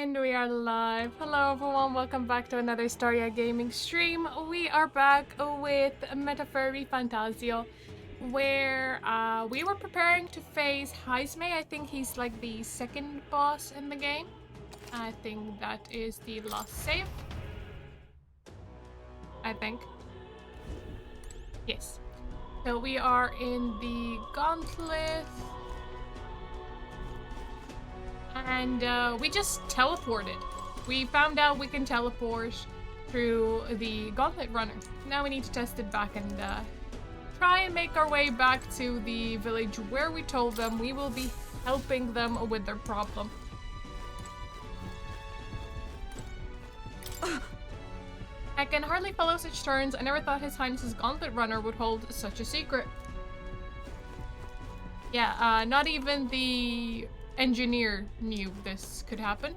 And we are live. Hello everyone, welcome back to another Staria Gaming stream. We are back with Metaphor ReFantazio, where we were preparing to face Heisme. I think he's like the second boss in the game. I think that is the last save. I think. Yes. So we are in the gauntlet. And we just teleported. We found out we can teleport through the gauntlet runner. Now we need to test it back and try and make our way back to the village where we told them we will be helping them with their problem. I can hardly follow such turns. I never thought His Highness's gauntlet runner would hold such a secret. Yeah, not even the engineer knew this could happen.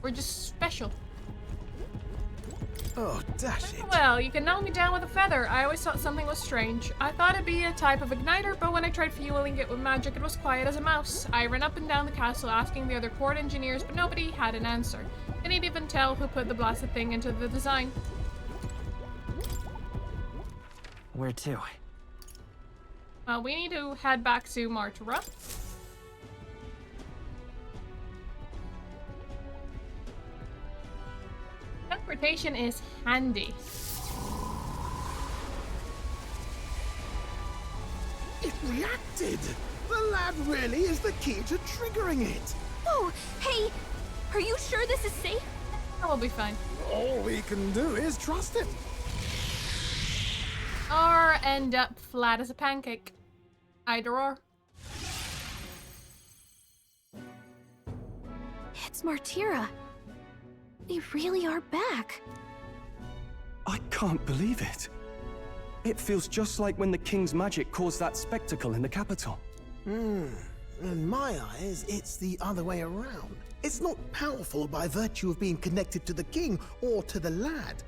We're just special. Oh, dash it. Well, you can knock me down with a feather. I always thought something was strange. I thought it'd be a type of igniter, but when I tried fueling it with magic, it was quiet as a mouse. I ran up and down the castle asking the other court engineers, but nobody had an answer. Couldn't even tell who put the blasted thing into the design. Where to? Well, we need to head back to Martura. Teleportation is handy. It reacted! The lad really is the key to triggering it! Oh, hey! Are you sure this is safe? That will be fine. All we can do is trust him. Or end up flat as a pancake. Either or. It's Martira. They really are back. I can't believe it. It feels just like when the king's magic caused that spectacle in the capital. In my eyes, it's the other way around. It's not powerful by virtue of being connected to the king or to the lad.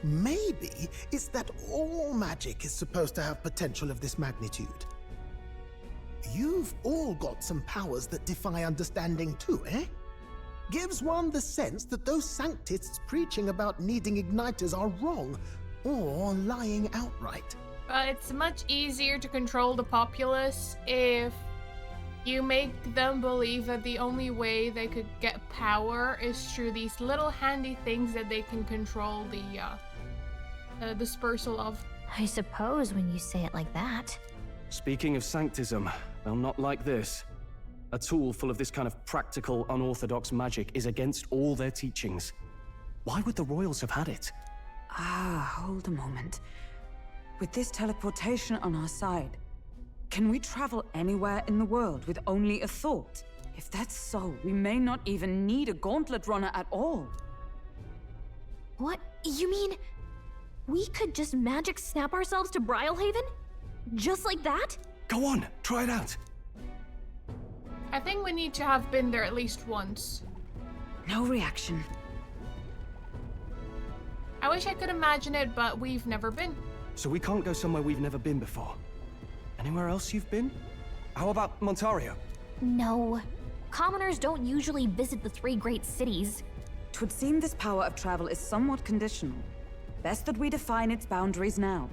Maybe it's that all magic is supposed to have potential of this magnitude. You've all got some powers that defy understanding too, eh? Gives one the sense that those sanctists preaching about needing igniters are wrong, or lying outright. But it's much easier to control the populace if you make them believe that the only way they could get power is through these little handy things that they can control the dispersal of. I suppose when you say it like that. Speaking of sanctism, well, not like this. A tool full of this kind of practical, unorthodox magic is against all their teachings. Why would the royals have had it? Hold a moment. With this teleportation on our side, can we travel anywhere in the world with only a thought? If that's so, we may not even need a gauntlet runner at all. What? You mean we could just magic snap ourselves to Brialhaven? Just like that? Go on, try it out. I think we need to have been there at least once. No reaction. I wish I could imagine it, but we've never been. So we can't go somewhere we've never been before. Anywhere else you've been? How about Montario? No. Commoners don't usually visit the three great cities. 'Twould seem this power of travel is somewhat conditional. Best that we define its boundaries now.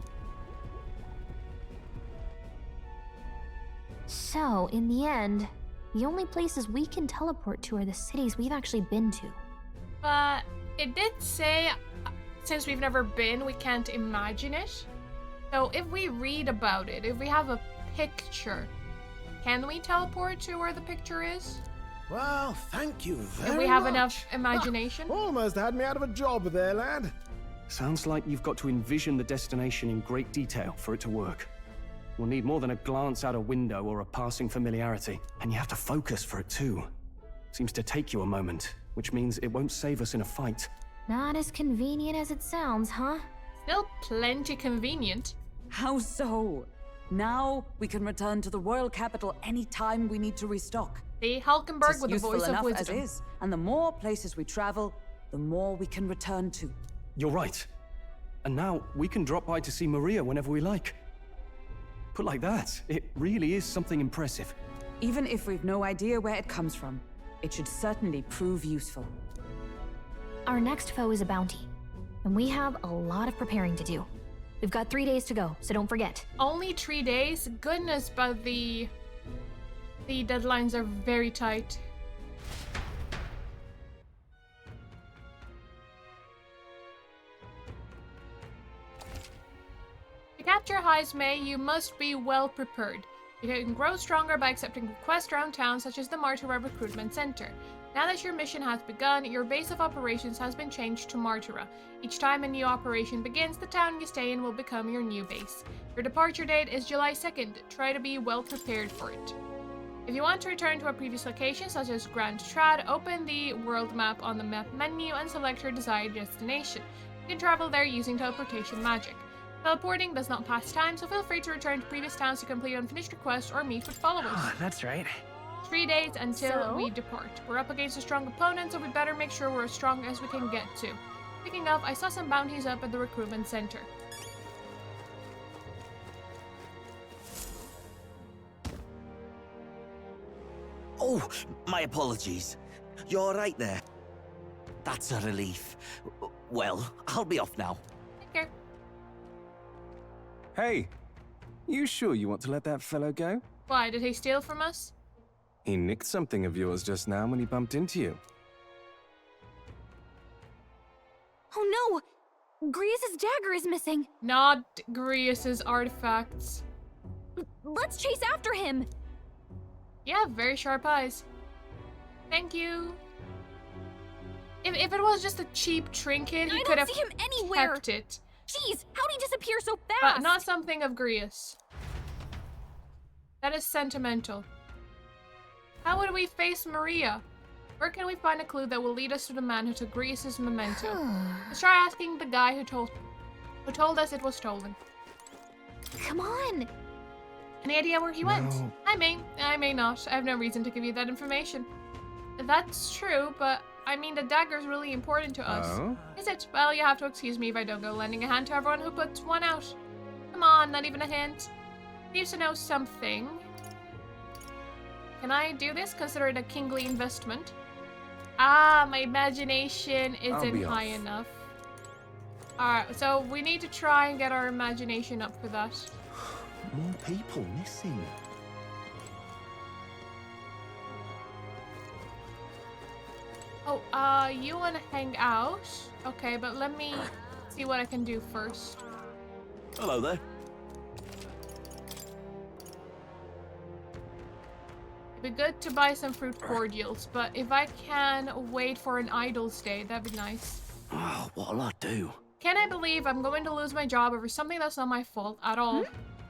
So, in the end, the only places we can teleport to are the cities we've actually been to. But it did say, since we've never been, we can't imagine it. So if we read about it, if we have a picture, can we teleport to where the picture is? Well, thank you very much. If we have enough imagination? Almost had me out of a job there, lad. Sounds like you've got to envision the destination in great detail for it to work. We'll need more than a glance out a window or a passing familiarity, and you have to focus for it too. Seems to take you a moment, which means it won't save us in a fight. Not as convenient as it sounds, huh? Still plenty convenient. How so? Now we can return to the royal capital anytime we need to restock. The Hulkenberg It's with the useful voice of enough wisdom. as is, and the more places we travel, the more we can return to. You're right. And now we can drop by to see Maria whenever we like. Put like that, it really is something impressive. Even if we've no idea where it comes from. It should certainly prove useful. Our next foe is a bounty, and we have a lot of preparing to do. We've got 3 days to go, so don't forget. Only 3 days? Goodness, but the deadlines are very tight. To capture Heismay, you must be well prepared. You can grow stronger by accepting requests around town, such as the Martura Recruitment Center. Now that your mission has begun, your base of operations has been changed to Martura. Each time a new operation begins, the town you stay in will become your new base. Your departure date is July 2nd. Try to be well prepared for it. If you want to return to a previous location, such as Grand Trad, open the world map on the map menu and select your desired destination. You can travel there using teleportation magic. Teleporting does not pass time, so feel free to return to previous towns to complete unfinished requests or meet with followers. Oh, that's right. 3 days until So? we depart. We're up against a strong opponent, so we better make sure we're as strong as we can get to. Speaking of, I saw some bounties up at the recruitment center. Oh, my apologies. You're all right there? That's a relief. Well, I'll be off now. Take care. Hey, you sure you want to let that fellow go? Why, did he steal from us? He nicked something of yours just now when he bumped into you. Oh no! Grius' dagger is missing! Not Grius's artifacts. Let's chase after him! Yeah, very sharp eyes. Thank you. If it was just a cheap trinket, he I could don't have see him anywhere! kept it. Jeez, how'd he disappear so But fast? not something of Grius. That is sentimental. How would we face Maria? Where can we find a clue that will lead us to the man who took Grius's memento? Let's try asking the guy who told us it was stolen. Come on! Any idea where he went? No. I may not. I have no reason to give you that information. That's true, but I mean the dagger's really important to us. Oh? Is it? Well, you have to excuse me if I don't go lending a hand to everyone who puts one out. Come on, not even a hint. Needs to know something. Can I do this? Consider it a kingly investment. Ah, my imagination I'll isn't be high off. enough. Alright, so we need to try and get our imagination up for that. More people missing. Oh, you want to hang out? Okay, but let me see what I can do first. Hello there. It'd be good to buy some fruit cordials, but if I can wait for an idol's day, that'd be nice. Oh, what'll I do? Can I believe I'm going to lose my job over something that's not my fault at all?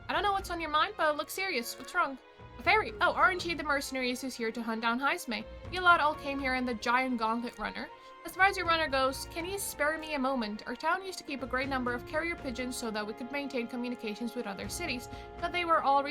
I don't know what's on your mind, but it looks serious. What's wrong? A fairy. Oh, aren't you the mercenaries who's here to hunt down Heismay? You lot all came here in the giant gauntlet runner. As far as your runner goes, can you spare me a moment? Our town used to keep a great number of carrier pigeons so that we could maintain communications with other cities, but they were all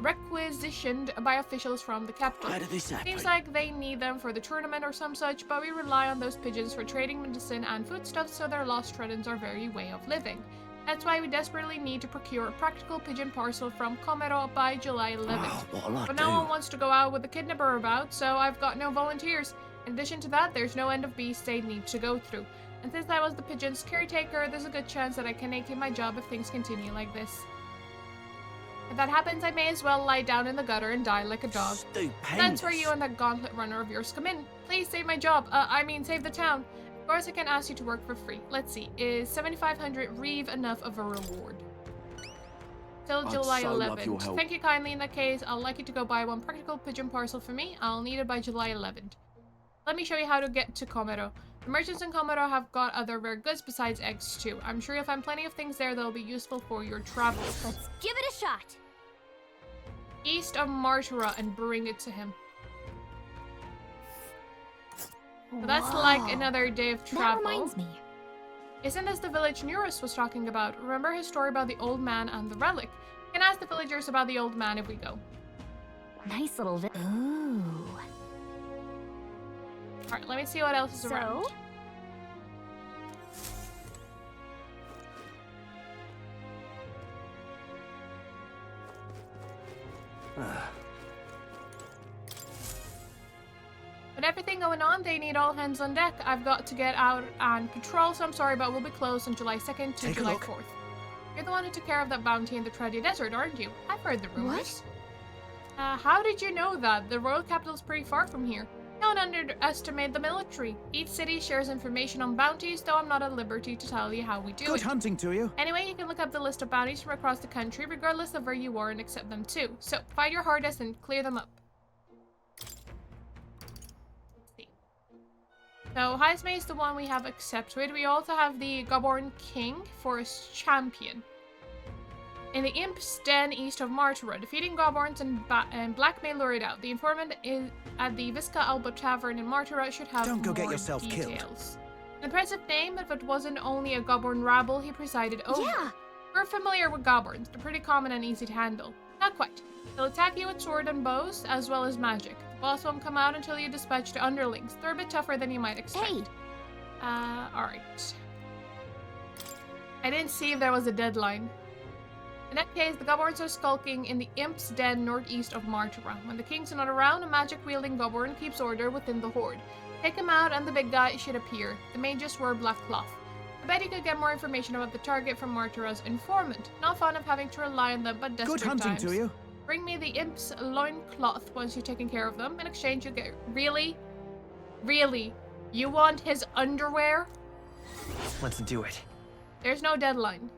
requisitioned by officials from the capital. Where did this happen? Seems like they need them for the tournament or some such, but we rely on those pigeons for trading medicine and foodstuffs, so their loss threatens our very way of living. That's why we desperately need to procure a practical pigeon parcel from Comero by July 11th. Oh, what'll I But do? no one wants to go out with the kidnapper about, so I've got no volunteers. In addition to that, there's no end of beasts they need to go through. And since I was the pigeon's caretaker, there's a good chance that I can make it my job if things continue like this. If that happens, I may as well lie down in the gutter and die like a dog. Stupendous. That's where you and that gauntlet runner of yours come in. Please save my job. Save the town. Of course, I can ask you to work for free. Let's see. Is 7,500 Reeve enough of a reward? Till I'd July so love your 11th. help. Thank you kindly. In that case, I'll like you to go buy one practical pigeon parcel for me. I'll need it by July 11th. Let me show you how to get to Comero. The merchants in Comero have got other rare goods besides eggs too. I'm sure you'll find plenty of things there that'll be useful for your travels. Let's give it a shot! East of Martura and bring it to him. So that's like Whoa. another day of That travel. reminds me. Isn't this the village Neurus was talking about? Remember his story about the old man and the relic? We can ask the villagers about the old man if we go. Nice little Ooh. Alright, let me see what else is around. With everything going on, they need all hands on deck. I've got to get out and patrol, so I'm sorry, but we'll be closed on July 2nd to Take a July look. 4th. You're the one who took care of that bounty in the Tready Desert, aren't you? I've heard the rumors. How did you know that? The royal capital's pretty far from here. Don't underestimate the military. Each city shares information on bounties, though I'm not at liberty to tell you how we do it. Good hunting to you. Anyway, you can look up the list of bounties from across the country, regardless of where you are, and accept them too. So, fight your hardest and clear them up. Let's see. So, Heismay is the one we have accepted. We also have the Gobborn King for his champion. In the Imp's Den east of Martara, defeating Gobborns and blackmail lured out. The informant is at the Visca Alba Tavern in Martara should have Don't go more get yourself killed. details. An impressive name, if it wasn't only a Gobborn rabble he presided over. Yeah. We're familiar with Gobborns. They're pretty common and easy to handle. Not quite. They'll attack you with sword and bows, as well as magic. The boss won't come out until you dispatch the underlings. They're a bit tougher than you might expect. Hey. Alright. I didn't see if there was a deadline. In that case, the Gobborns are skulking in the Imp's Den northeast of Martara. When the king's not around, a magic-wielding Gobborn keeps order within the horde. Take him out and the big guy should appear. The mages wear black cloth. I bet you could get more information about the target from Martara's informant. Not fond of having to rely on them, but desperate Good hunting times. to you. Bring me the Imp's loincloth once you've taken care of them. In exchange, you get... Really? Really? You want his underwear? Let's do it. There's no deadline.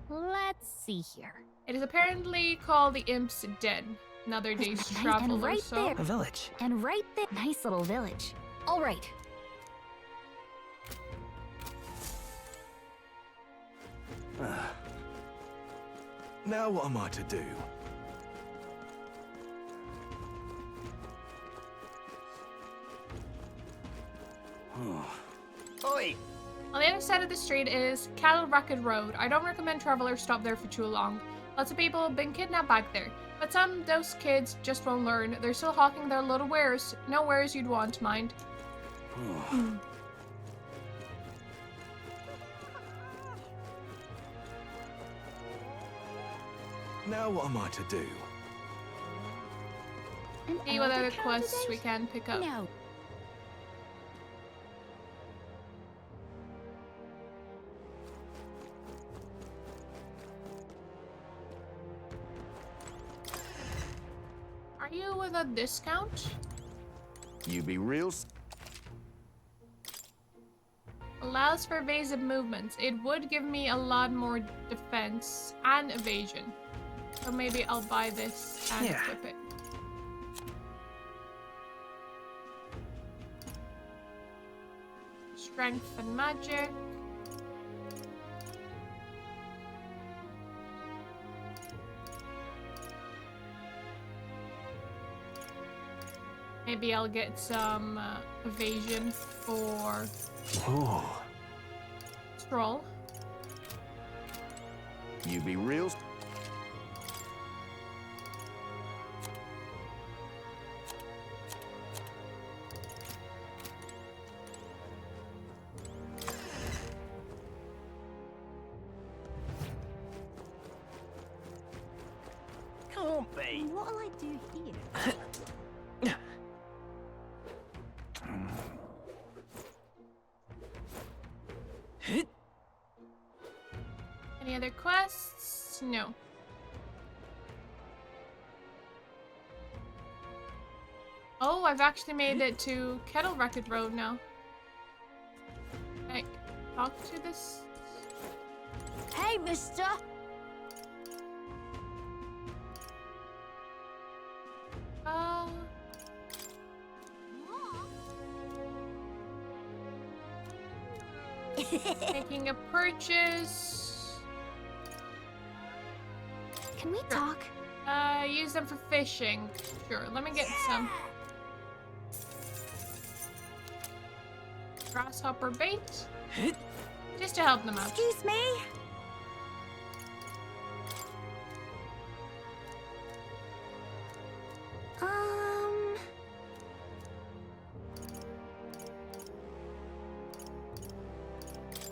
Let's see here. It is apparently called the Imp's Den. Another day's Nice, travel and or right so. there. A village. And right there. Nice little village. All right. Now what am I to do? Oi! On the other side of the street is Cattle Racket Road. I don't recommend travelers stop there for too long. Lots of people have been kidnapped back there. But some of those kids just won't learn. They're still hawking their little wares. No wares you'd want, mind. Now what am I to do? See what other quests we can pick up. No. Are you with a discount? You be real Allows for evasive movements. It would give me a lot more defense and evasion. So maybe I'll buy this and Yeah. equip it. Strength and magic. Maybe I'll get some evasion for Oh, Stroll. you be real Can't be. What'll I do here? Any other quests? No. Oh, I've actually made it to Kettle Racket Road now. Can I talk to this? Hey, mister! Uh... Making a purchase. Can we talk? Use them for fishing. Sure, let me get some. Grasshopper bait. Just to help them out. Excuse me?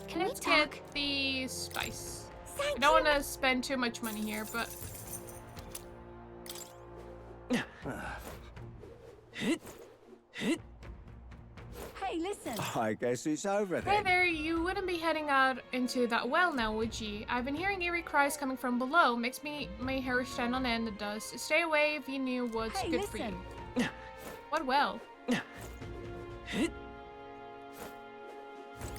Can we Let's talk? get the spice. I Thank don't you. want to spend too much money here, but Hey, listen. I guess it's over Hey then. there, you wouldn't be heading out into that well now, would ye? I've been hearing eerie cries coming from below. Makes my hair stand on end, it does. Stay away if you knew what's Hey, good for listen. you. What well?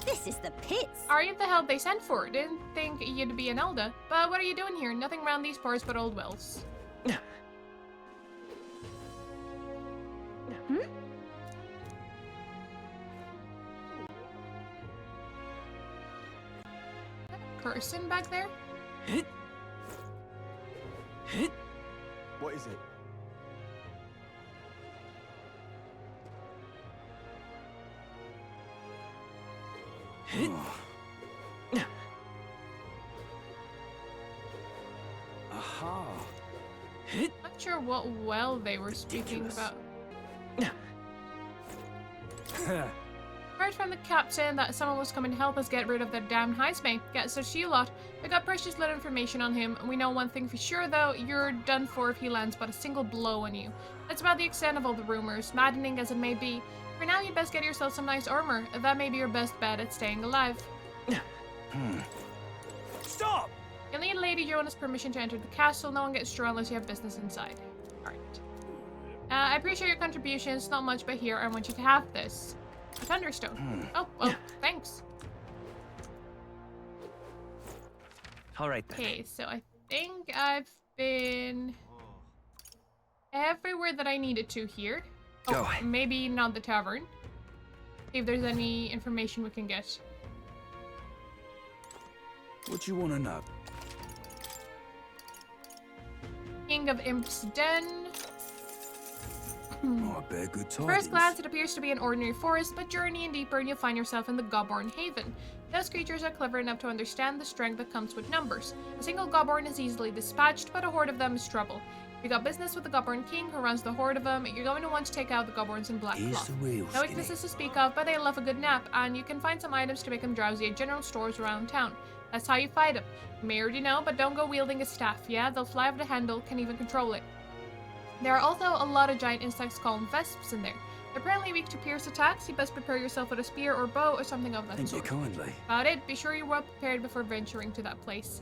This is the pits. Are you the help they sent for? Didn't think you'd be an elder. But what are you doing here? Nothing around these parts but old wells. Person back there? What is it? Aha. Not sure what well they were speaking about. Heard from the captain that someone was coming to help us get rid of that damned Heismay. Get such you lot. We got precious little information on him. We know one thing for sure though, you're done for if he lands but a single blow on you. That's about the extent of all the rumors, maddening as it may be. For now you'd best get yourself some nice armor. That may be your best bet at staying alive. Stop! You'll need Lady Joanna's permission to enter the castle. No one gets through unless you have business inside. Alright. I appreciate your contributions. Not much, but here, I want you to have this. A thunderstone. Oh, well, thanks. All right then. Okay, so I think I've been everywhere that I needed to here. Go. Oh, maybe not the tavern. See if there's any information we can get. What do you want to know? King of Imps Den. Oh, I bear good tidings. First glance, it appears to be an ordinary forest, but journey in deeper and you'll find yourself in the Gobborn Haven. Those creatures are clever enough to understand the strength that comes with numbers. A single Gobborn is easily dispatched, but a horde of them is trouble. If you got business with the Gobborn King who runs the horde of them, you're going to want to take out the Gobborns in black Here's cloth. the real No skinny. weaknesses to speak of, but they love a good nap, and you can find some items to make them drowsy at general stores around town. That's how you fight them. You may already know, but don't go wielding a staff, yeah? They'll fly off the handle, can't even control it. There are also a lot of giant insects called vesps in there. They're apparently weak to pierce attacks. You best prepare yourself with a spear or bow or something of that Thank you sort. kindly. About it, be sure you're well prepared before venturing to that place.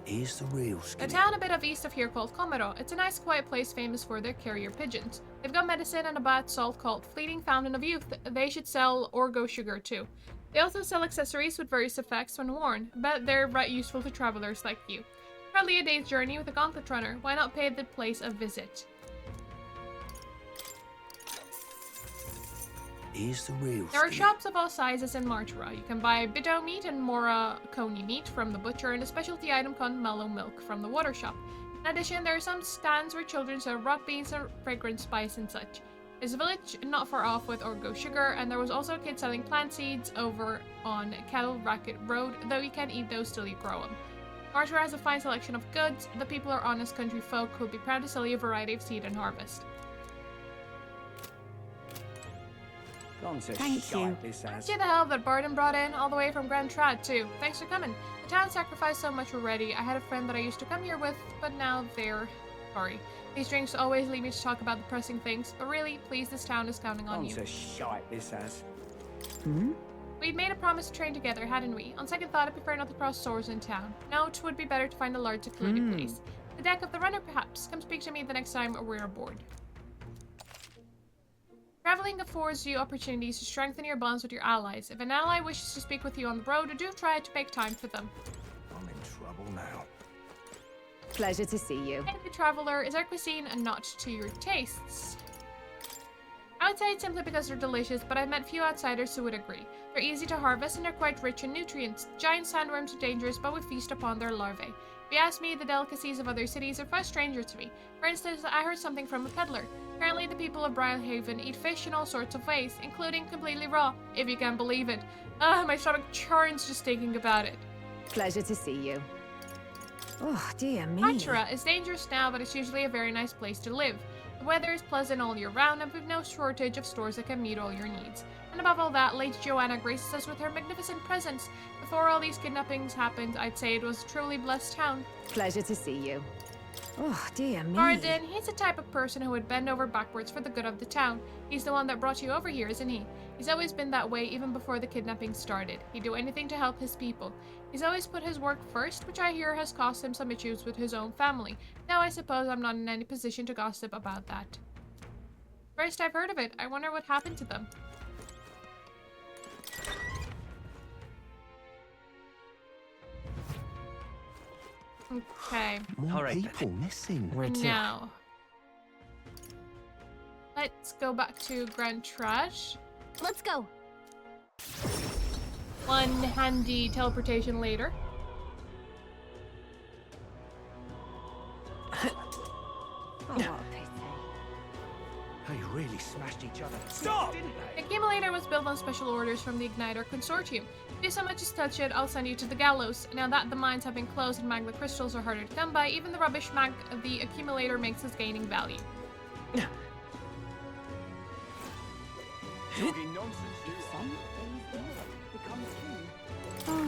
Here's the real A skinny. town a bit of east of here called Komero. It's a nice quiet place famous for their carrier pigeons. They've got medicine and a bath salt called Fleeting Fountain of Youth. They should sell Orgo sugar too. They also sell accessories with various effects when worn, but they're right useful to travelers like you. Probably a day's journey with a gauntlet runner. Why not pay the place a visit? Here's the real There are skinny. shops of all sizes in Martura. You can buy Bido meat and Mora Coney meat from the butcher and a specialty item called Mellow Milk from the water shop. In addition, there are some stands where children sell rock beans and fragrant spice and such. There's a village not far off with Orgo sugar, and there was also a kid selling plant seeds over on Cattle Racket Road, though you can't eat those till you grow them. Martura has a fine selection of goods. The people are honest country folk who'll be proud to sell you a variety of seed and harvest. Thank you. See the help that Barden brought in, all the way from Grand Trad, too. Thanks for coming. The town sacrificed so much already. I had a friend that I used to come here with, but now they're... sorry. These drinks always lead me to talk about the pressing things, but really, please, this town is counting on you. We'd made a promise to train together, hadn't we? On second thought, I prefer not to cross swords in town. No, it would be better to find a large secluded place. The deck of the runner, perhaps. Come speak to me the next time we're aboard. Traveling affords you opportunities to strengthen your bonds with your allies. If an ally wishes to speak with you on the road, do try to make time for them. I'm in trouble now. Pleasure to see you. Hey, the traveler, is our cuisine a notch to your tastes? I would say it's simply because they're delicious, but I've met few outsiders who would agree. They're easy to harvest and they're quite rich in nutrients. Giant sandworms are dangerous, but we feast upon their larvae. If you ask me, the delicacies of other cities are quite stranger to me. For instance, I heard something from a peddler. Apparently, the people of Brylehaven eat fish in all sorts of ways, including completely raw, if you can believe it. My stomach churns just thinking about it. Pleasure to see you. Oh, dear me. Mantra is dangerous now, but it's usually a very nice place to live. The weather is pleasant all year round, and we've no shortage of stores that can meet all your needs. And above all that, Lady Joanna graces us with her magnificent presence. Before all these kidnappings happened, I'd say it was a truly blessed town. Pleasure to see you. Oh, dear me. Arden, he's the type of person who would bend over backwards for the good of the town. He's the one that brought you over here, isn't he? He's always been that way even before the kidnapping started. He'd do anything to help his people. He's always put his work first, which I hear has caused him some issues with his own family. Now I suppose I'm not in any position to gossip about that. First I've heard of it. I wonder what happened to them. Okay. More All right, people missing. Where to? Now, let's go back to Grand Trash. Let's go. One handy teleportation later. Oh, what a pity. They really smashed each other. Stop! Didn't The they? accumulator was built on special orders from the Igniter Consortium. If you so much as touch it, I'll send you to the gallows. Now that the mines have been closed and magma crystals are harder to come by, even the rubbish the accumulator makes is gaining value. Talking nonsense, you are.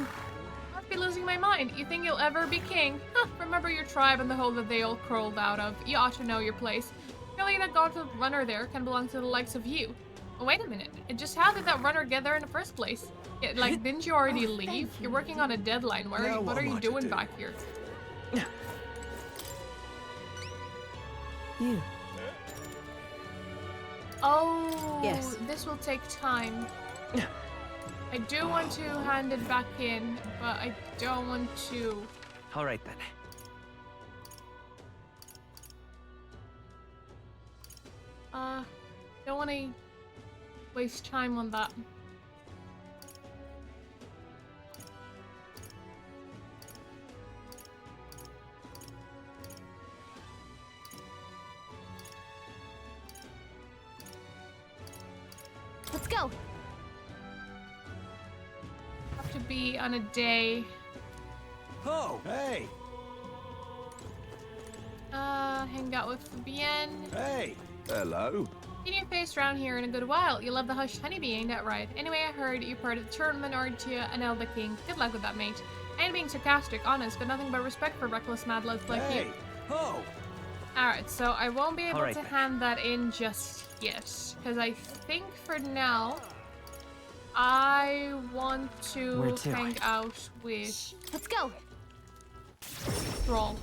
I'd be losing my mind. You think you'll ever be king? Huh, remember your tribe and the hole that they all crawled out of. You ought to know your place. Surely that gauntlet runner there can belong to the likes of you. Oh, wait a minute. Just how did that runner get there in the first place? Yeah, like, didn't you already leave? You're working on a deadline. What are you doing back here? You. Oh, Yes. This will take time. I do want to hand it back in, but I don't want to. All right then. Don't want to waste time on that. Let's go. Have to be on a day. Oh, hey, Hang out with Fabienne. hey. Hello. Seen your face around here in a good while. You love the hushed honeybee, ain't that right? Anyway, I heard you part of the tournament, aren't you? And Elder King. Good luck with that, mate. I ain't being sarcastic, honest, but nothing but respect for reckless mad lads like Hey. you. Oh. Alright, so I won't be able Alright to then. hand that in just yet. Because I think for now, I want Where to to? hang out with Let's go. Thrall.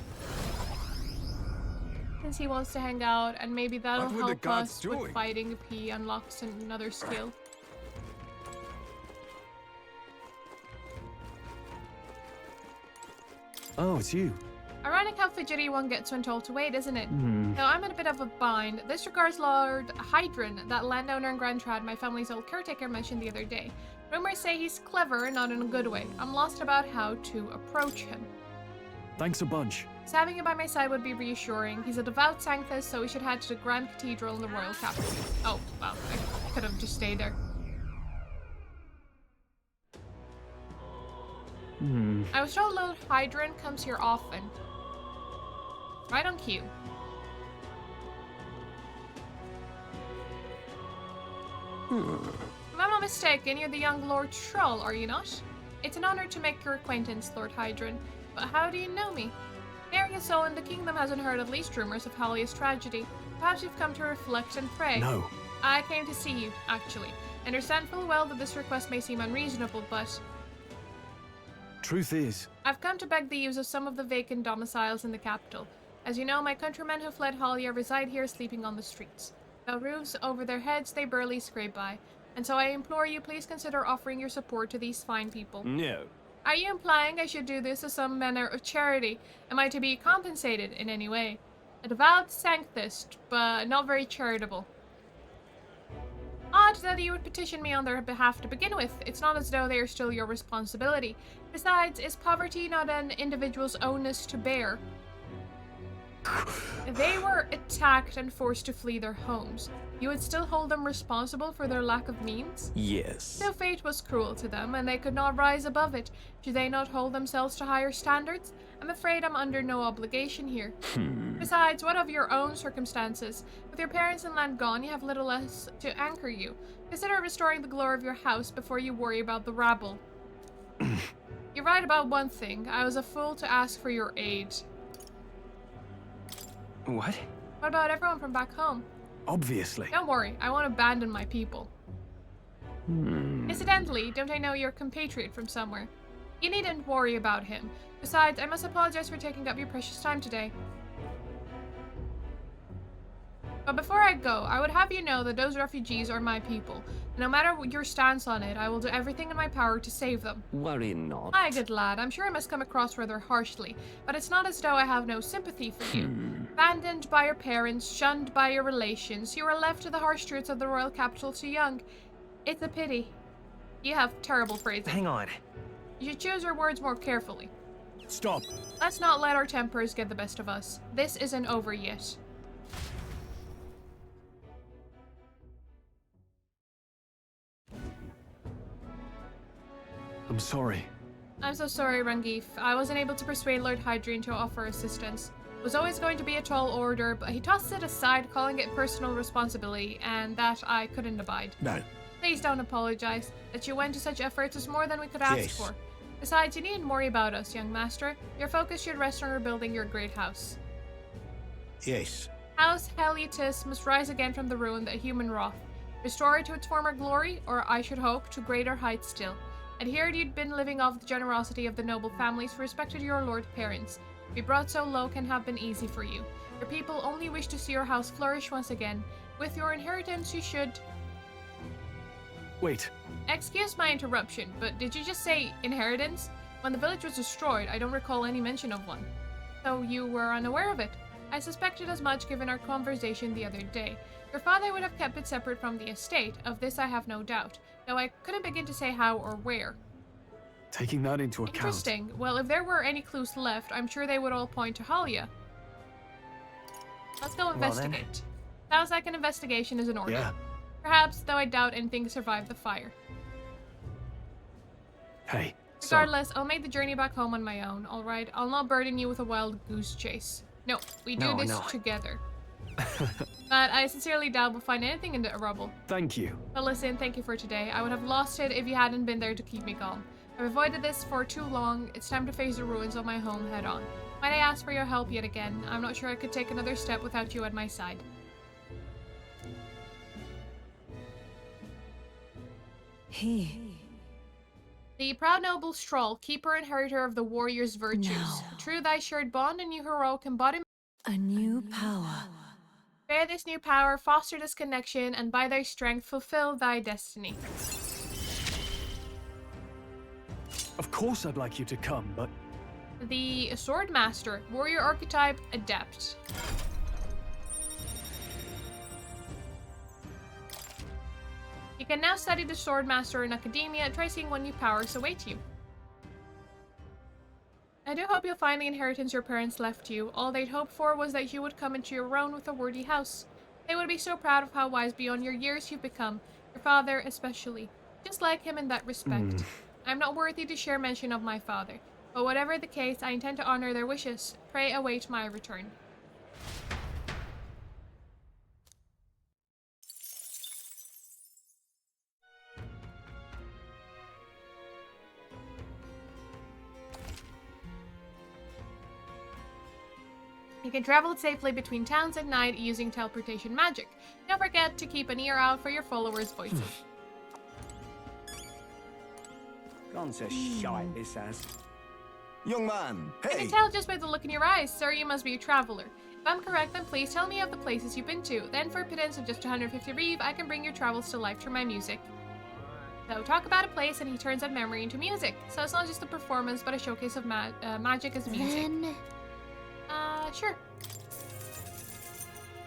Since he wants to hang out, and maybe that'll What were the help gods us with doing? fighting if he unlocks another skill. Oh, it's you. Ironic how fidgety one gets when told to wait, isn't it? Hmm. Now, I'm in a bit of a bind. This regards Lord Hydron, that landowner in Grand Trad my family's old caretaker mentioned the other day. Rumors say he's clever and not in a good way. I'm lost about how to approach him. Thanks a bunch. So having him by my side would be reassuring. He's a devout Sanctus, so we should head to the Grand Cathedral in the royal capital. Oh, well, I could have just stayed there. I was told Lord Hydron comes here often. Right on cue. If I'm not mistaken, you're the young Lord Troll, are you not? It's an honor to make your acquaintance, Lord Hydron. But how do you know me? Nary a soul in the kingdom hasn't heard at least rumors of Halia's tragedy. Perhaps you've come to reflect and pray. No. I came to see you, actually. I understand full well that this request may seem unreasonable, but Truth is, I've come to beg the use of some of the vacant domiciles in the capital. As you know, my countrymen who fled Halia reside here sleeping on the streets. Without roofs over their heads, they barely scrape by. And so I implore you, please consider offering your support to these fine people. No. Are you implying I should do this as some manner of charity? Am I to be compensated in any way? A devout Sanctus, but not very charitable. Odd that you would petition me on their behalf to begin with. It's not as though they are still your responsibility. Besides, is poverty not an individual's onus to bear? They were attacked and forced to flee their homes. you would still hold them responsible for their lack of means? Yes. So fate was cruel to them, and they could not rise above it. Should they not hold themselves to higher standards? I'm afraid I'm under no obligation here. Besides, what of your own circumstances? With your parents and land gone, you have little less to anchor you. Consider restoring the glory of your house before you worry about the rabble. You're right about one thing. I was a fool to ask for your aid. What? What about everyone from back home? Obviously. Don't worry, I won't abandon my people. Incidentally, don't I know your compatriot from somewhere? You needn't worry about him. Besides, I must apologize for taking up your precious time today. But before I go, I would have you know that those refugees are my people. And no matter your stance on it, I will do everything in my power to save them. Worry not. Hi, good lad. I'm sure I must come across rather harshly, but it's not as though I have no sympathy for you. Abandoned by your parents, shunned by your relations, you are left to the harsh truths of the royal capital too young. It's a pity. You have terrible phrasing. Hang on. You should choose your words more carefully. Stop. Let's not let our tempers get the best of us. This isn't over yet. I'm sorry. I'm so sorry, Rangif. I wasn't able to persuade Lord Hydrian to offer assistance. It was always going to be a tall order, but he tossed it aside, calling it personal responsibility, and that I couldn't abide. No. Please don't apologize. That you went to such efforts is more than we could ask Yes. for. Besides, you needn't worry about us, young master. Your focus should rest on rebuilding your great house. Yes. House Heliotis must rise again from the ruin that human wrought. Restore it to its former glory, or I should hope, to greater heights still. And here you'd been living off the generosity of the noble families who respected your lord parents. To be brought so low can have been easy for you. Your people only wish to see your house flourish once again. With your inheritance, you should... Wait. Excuse my interruption, but did you just say inheritance? When the village was destroyed, I don't recall any mention of one. So you were unaware of it. I suspected as much given our conversation the other day. Your father would have kept it separate from the estate, of this I have no doubt, though I couldn't begin to say how or where. Taking that into account. Interesting. Well, if there were any clues left, I'm sure they would all point to Halia. Let's go investigate. Sounds like an investigation is in order. Yeah. Perhaps, though I doubt anything survived the fire. Hey. Regardless, I'll make the journey back home on my own, alright? I'll not burden you with a wild goose chase. No, we do this together. But I sincerely doubt we'll find anything in the rubble. Thank you. But listen, thank you for today. I would have lost it if you hadn't been there to keep me calm. I've avoided this for too long. It's time to face the ruins of my home head on. Might I ask for your help yet again? I'm not sure I could take another step without you at my side. The proud noble Stroll, keeper and inheritor of the warrior's virtues. No. True thy shared bond and new heroic embodiment. A new power. Bear this new power, foster this connection, and by thy strength fulfill thy destiny. Of course I'd like you to come, but... The Sword Master, warrior archetype, adept. You can now study the Sword Master in academia and try seeing what new powers await you. I do hope you'll find the inheritance your parents left you. All they'd hoped for was that you would come into your own with a worthy house. They would be so proud of how wise beyond your years you've become, your father especially. Just like him in that respect. I'm not worthy to share mention of my father, but whatever the case, I intend to honor their wishes. Pray await my return. You can travel safely between towns at night using teleportation magic. Don't forget to keep an ear out for your followers' voices. Gone to shite, this has. Young man, I can tell just by the look in your eyes, sir, you must be a traveler. If I'm correct, then please tell me of the places you've been to. Then for a pittance of just 150 reeve, I can bring your travels to life through my music. So talk about a place and he turns that memory into music. So it's not just a performance, but a showcase of magic as music. Then... Sure.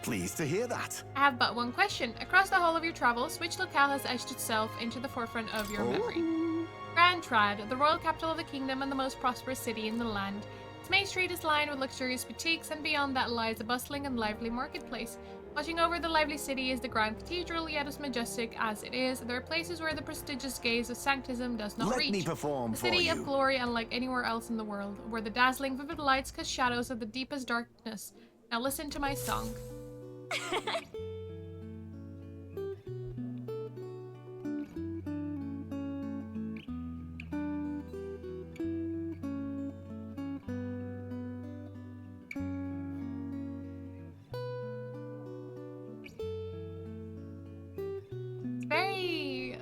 pleased to hear that. I have but one question. Across the whole of your travels, which locale has etched itself into the forefront of your memory? Grand Trad, the royal capital of the kingdom and the most prosperous city in the land. Its main street is lined with luxurious boutiques, and beyond that lies a bustling and lively marketplace. Watching over the lively city is the Grand Cathedral, yet as majestic as it is, there are places where the prestigious gaze of sanctism does not reach. Let me perform The for city you. of glory, unlike anywhere else in the world, where the dazzling vivid lights cast shadows of the deepest darkness. Now listen to my song. It's very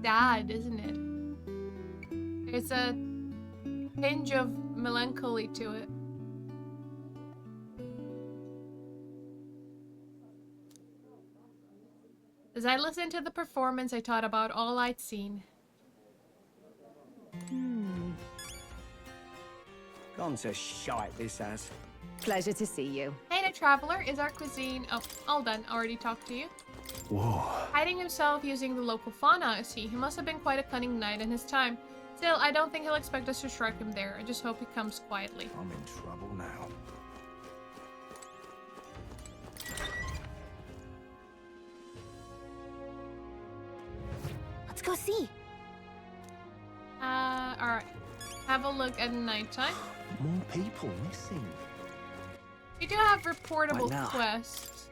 sad, isn't it? There's a tinge of melancholy to it. As I listened to the performance, I thought about all I'd seen. Gone to shite, this has. Pleasure to see you. Hey, the Traveler is our cuisine. Oh, all done. Already talked to you. Whoa. Hiding himself using the local fauna, I see. He must have been quite a cunning knight in his time. Still, I don't think he'll expect us to strike him there. I just hope he comes quietly. I'm in trouble now. Let's go see. Alright. Have a look at nighttime. More people missing. We do have reportable Right now. quests.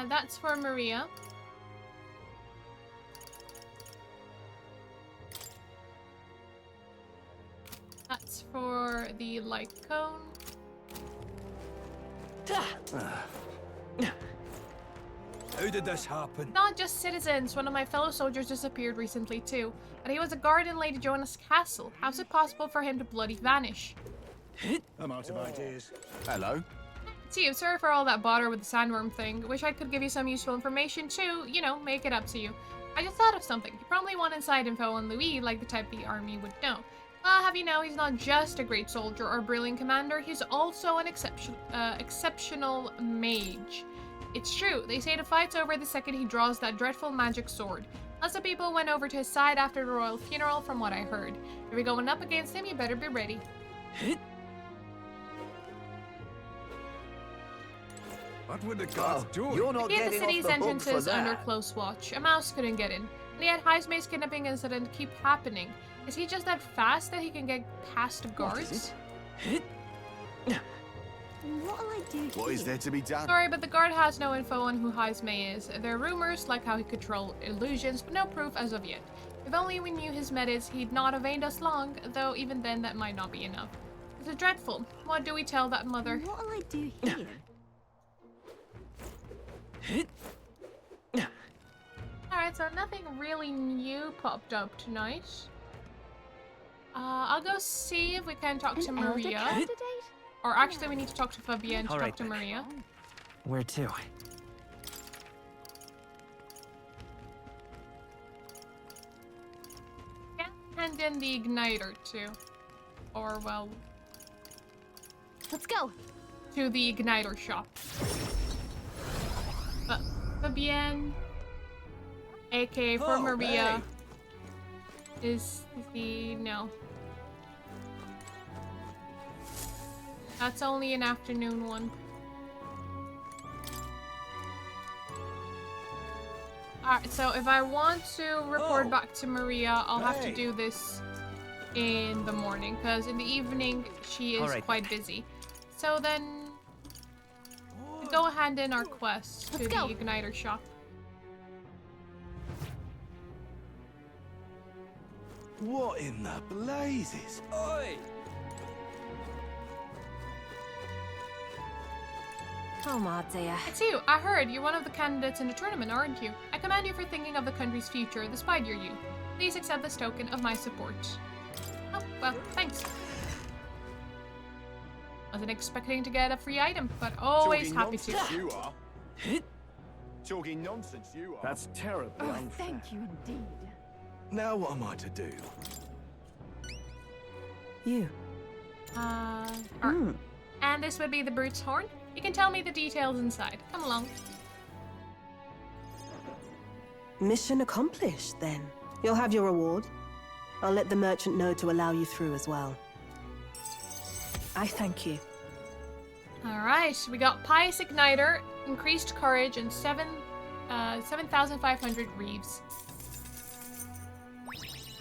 That's for Maria. That's for the light cone. How did this happen? Not just citizens. One of my fellow soldiers disappeared recently too. But he was a guard in Lady Joanna's castle. How's it possible for him to bloody vanish? I'm out of ideas. Hello? See you, sorry for all that bother with the sandworm thing. Wish I could give you some useful information to, you know, make it up to you. I just thought of something. You probably want inside info on Louis, like the type the army would know. Well, have you know, he's not just a great soldier or brilliant commander, he's also an exceptional mage. It's true, they say the fight's over the second he draws that dreadful magic sword. Lots of people went over to his side after the royal funeral from what I heard. If you're going up against him, you better be ready. What would the gods do? You're not He had the getting city's off the hook for entrances under that. close watch. A mouse couldn't get in. And yet Heismay's kidnapping incident keep happening. Is he just that fast that he can get past the guards? What'll I do What is there to be done? Sorry, but the guard has no info on who Heismay is. There are rumors, like how he controls illusions, but no proof as of yet. If only we knew his methods, he'd not evade us long, though even then that might not be enough. It's dreadful. What do we tell that mother? What'll I do here? Alright, so nothing really new popped up tonight. I'll go see if we can talk to An elder Maria. candidate? Or actually, we need to talk to Fabienne to All talk right, to then. Maria. Where to? Yeah, hand in the igniter too. Or, well, Let's go. to the igniter shop. But Fabienne, aka for Oh, Maria, is the no. That's only an afternoon one. Alright, so if I want to report back to Maria, I'll have to do this in the morning, because in the evening she is Alright. quite busy. So then, go hand in our quest to Let's the go. igniter shop. What in the blazes? Oi! Come on, dear. It's you. I heard you're one of the candidates in the tournament, aren't you? I commend you for thinking of the country's future despite your youth. Please accept this token of my support. Oh, well, thanks. Wasn't expecting to get a free item, but always happy to. You are. Talking nonsense, you are. That's terribly Oh, unfair. thank you indeed. Now what am I to do? You. Alright. And this would be the brute's horn. You can tell me the details inside. Come along. Mission accomplished, then. You'll have your reward. I'll let the merchant know to allow you through as well. I thank you. Alright, we got Pious Igniter, increased courage, and 7,500 reeves.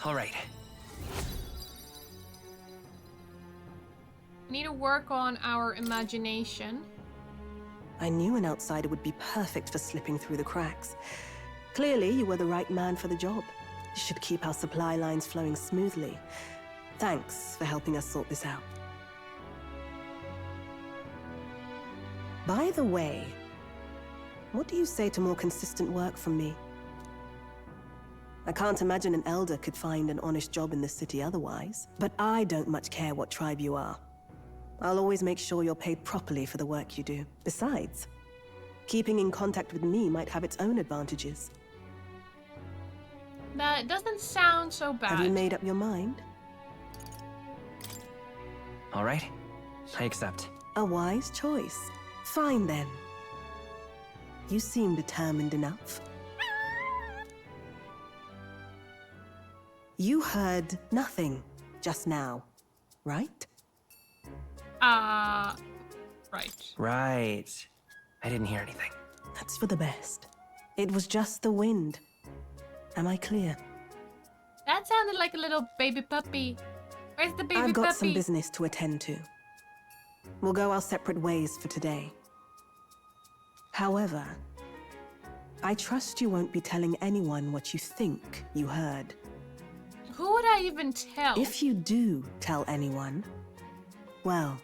Alright. We need to work on our imagination. I knew an outsider would be perfect for slipping through the cracks. Clearly, you were the right man for the job. You should keep our supply lines flowing smoothly. Thanks for helping us sort this out. By the way, what do you say to more consistent work from me? I can't imagine an elder could find an honest job in this city otherwise, but I don't much care what tribe you are. I'll always make sure you're paid properly for the work you do. Besides, keeping in contact with me might have its own advantages. That doesn't sound so bad. Have you made up your mind? Alright. I accept. A wise choice. Fine then. You seem determined enough. You heard nothing just now, right? Right. Right. I didn't hear anything. That's for the best. It was just the wind. Am I clear? That sounded like a little baby puppy. Where's the baby puppy? I've got some business to attend to. We'll go our separate ways for today. However, I trust you won't be telling anyone what you think you heard. Who would I even tell? If you do tell anyone, well,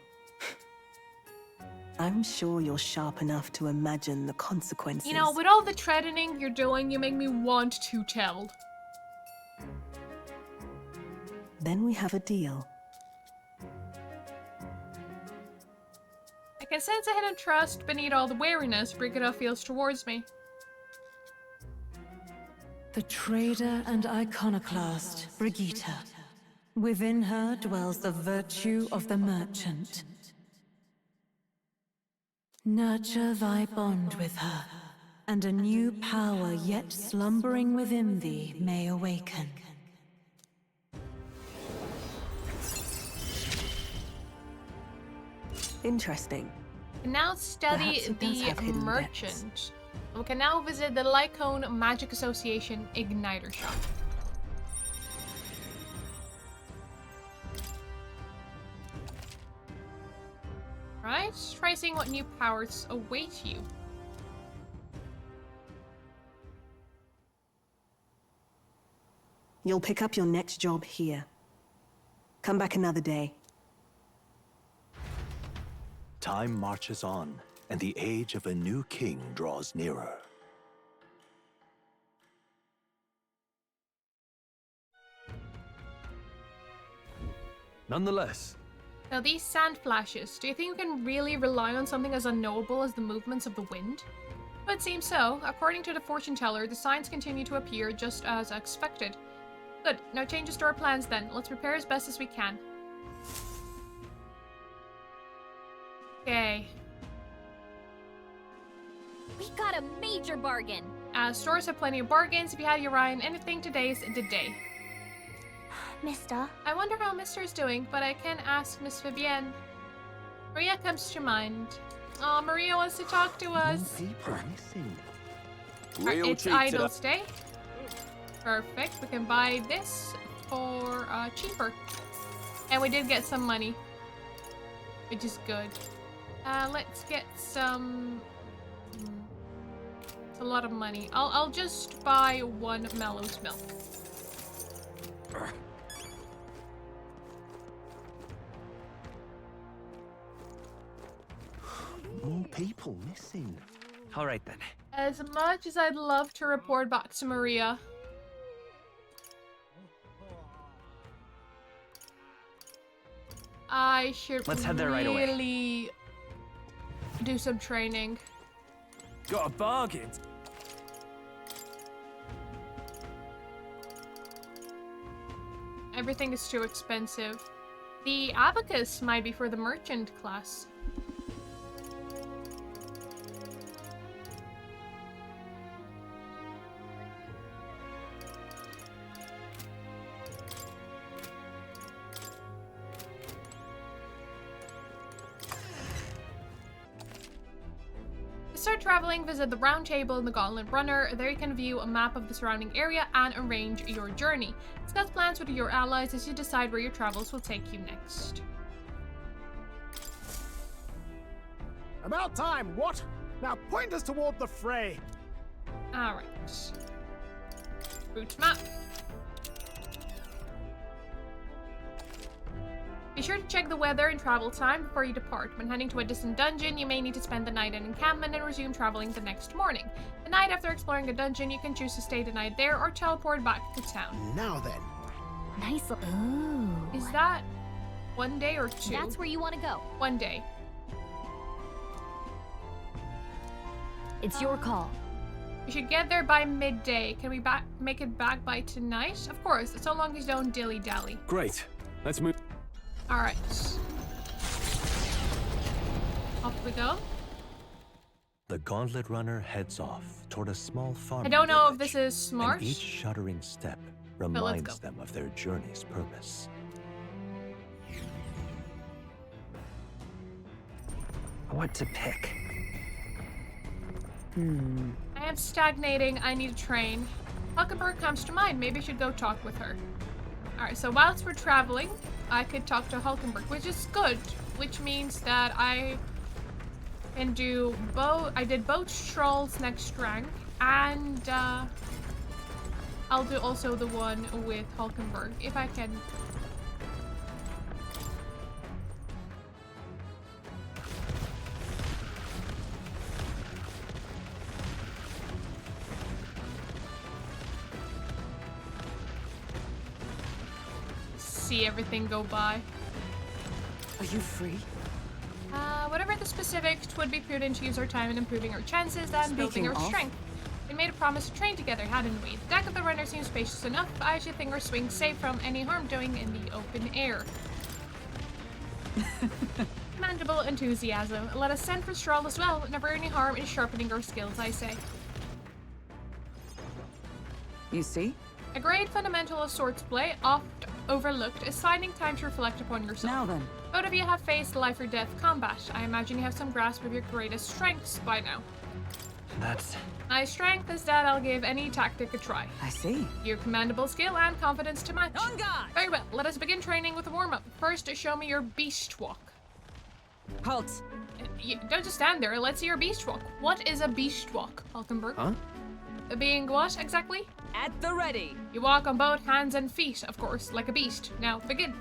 I'm sure you're sharp enough to imagine the consequences. You know, with all the threatening you're doing, you make me want to tell. Then we have a deal. I can sense a hidden trust beneath all the wariness Brigida feels towards me. The trader and iconoclast, Brigitte. Within her dwells the virtue of the merchant. Nurture thy bond with her, and a new power yet slumbering within thee may awaken. Interesting. We can now study Perhaps it does have the hidden merchant. We can now visit the Lycone Magic Association Igniter Shop. Right, try seeing what new powers await you. You'll pick up your next job here. Come back another day. Time marches on, and the age of a new king draws nearer. Nonetheless, Now these sand flashes, do you think we can really rely on something as unknowable as the movements of the wind? Well, it seems so. According to the fortune teller, the signs continue to appear just as expected. Good, no changes to our plans then. Let's prepare as best as we can. Okay. We got a major bargain. Stores have plenty of bargains. If you had your eye on anything, today's the day. Mister? I wonder how Mister is doing, but I can ask Miss Vivienne. Maria comes to mind. Oh, Maria wants to talk to us. People missing. It's Idol's Day. Perfect. We can buy this for cheaper. And we did get some money, which is good. Let's get some... It's a lot of money. I'll just buy one Mellow's milk. More people missing. Alright then. As much as I'd love to report back to Maria, I should Let's head there right away. really do some training. Got a bargain. Everything is too expensive. The abacus might be for the merchant class. start traveling, visit the round table in the Gauntlet Runner. There you can view a map of the surrounding area and arrange your journey. Discuss plans with your allies as you decide where your travels will take you next. About time, what? Now point us toward the fray. Alright. Route map. Be sure to check the weather and travel time before you depart. When heading to a distant dungeon, you may need to spend the night in encampment and resume traveling the next morning. The night after exploring a dungeon, you can choose to stay the night there or teleport back to town. Now then. Nice. Ooh. Is that 1 day or 2? That's where you want to go. 1 day. It's your call. We should get there by midday. Can we make it back by tonight? Of course, so long as you don't dilly-dally. Great. Let's move. Alright. Off we go. The Gauntlet Runner heads off toward a small farm. I don't know if this is smart. And each shuddering step reminds them of their journey's purpose. What to pick? I am stagnating. I need to train. Huckenberg comes to mind. Maybe I should go talk with her. Alright, so whilst we're traveling, I could talk to Hulkenberg, which is good. Which means that I can do both. I did both Stroll's next rank, and I'll do also the one with Hulkenberg, if I can. See everything go by. Are you free? Whatever the specifics, it would be prudent to use our time in improving our chances and building our strength. We made a promise to train together, hadn't we? The deck of the runner seems spacious enough. I should think our swing's safe from any harm doing in the open air. Commendable enthusiasm. Let us send for Stroll as well. Never any harm in sharpening our skills, I say. You see? A great fundamental of swordsplay, oft overlooked, is finding time to reflect upon yourself. Now then. Both of you have faced life or death combat. I imagine you have some grasp of your greatest strengths by now. That's... My strength is that I'll give any tactic a try. I see. Your commendable skill and confidence to match. On guard! Very well, let us begin training with a warm-up. First, show me your beast walk. Halt! Don't just stand there, let's see your beast walk. What is a beast walk, Hulkenberg? Huh? Being what, exactly? At the ready! You walk on both hands and feet, of course, like a beast. Now, begin.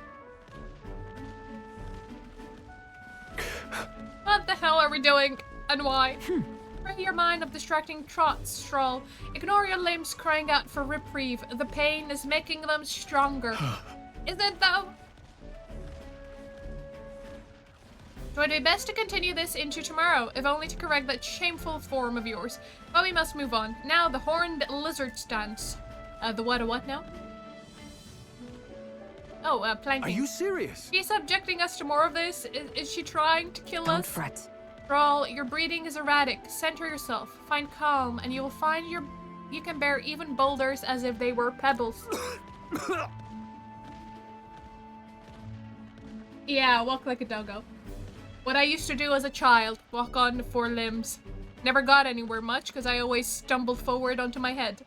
What the hell are we doing? And why? Free your mind of distracting trots, Stroll. Ignore your limbs crying out for reprieve. The pain is making them stronger. Is it though? It would be best to continue this into tomorrow, if only to correct that shameful form of yours. But we must move on. Now, the horned lizard stance. The what now? Oh, planking. Are you serious? She's subjecting us to more of this? Is she trying to kill us? Don't fret. Thrall, your breathing is erratic. Center yourself. Find calm, and you will find you can bear even boulders as if they were pebbles. Yeah, walk like a doggo. What I used to do as a child, walk on 4 limbs. Never got anywhere much, because I always stumbled forward onto my head.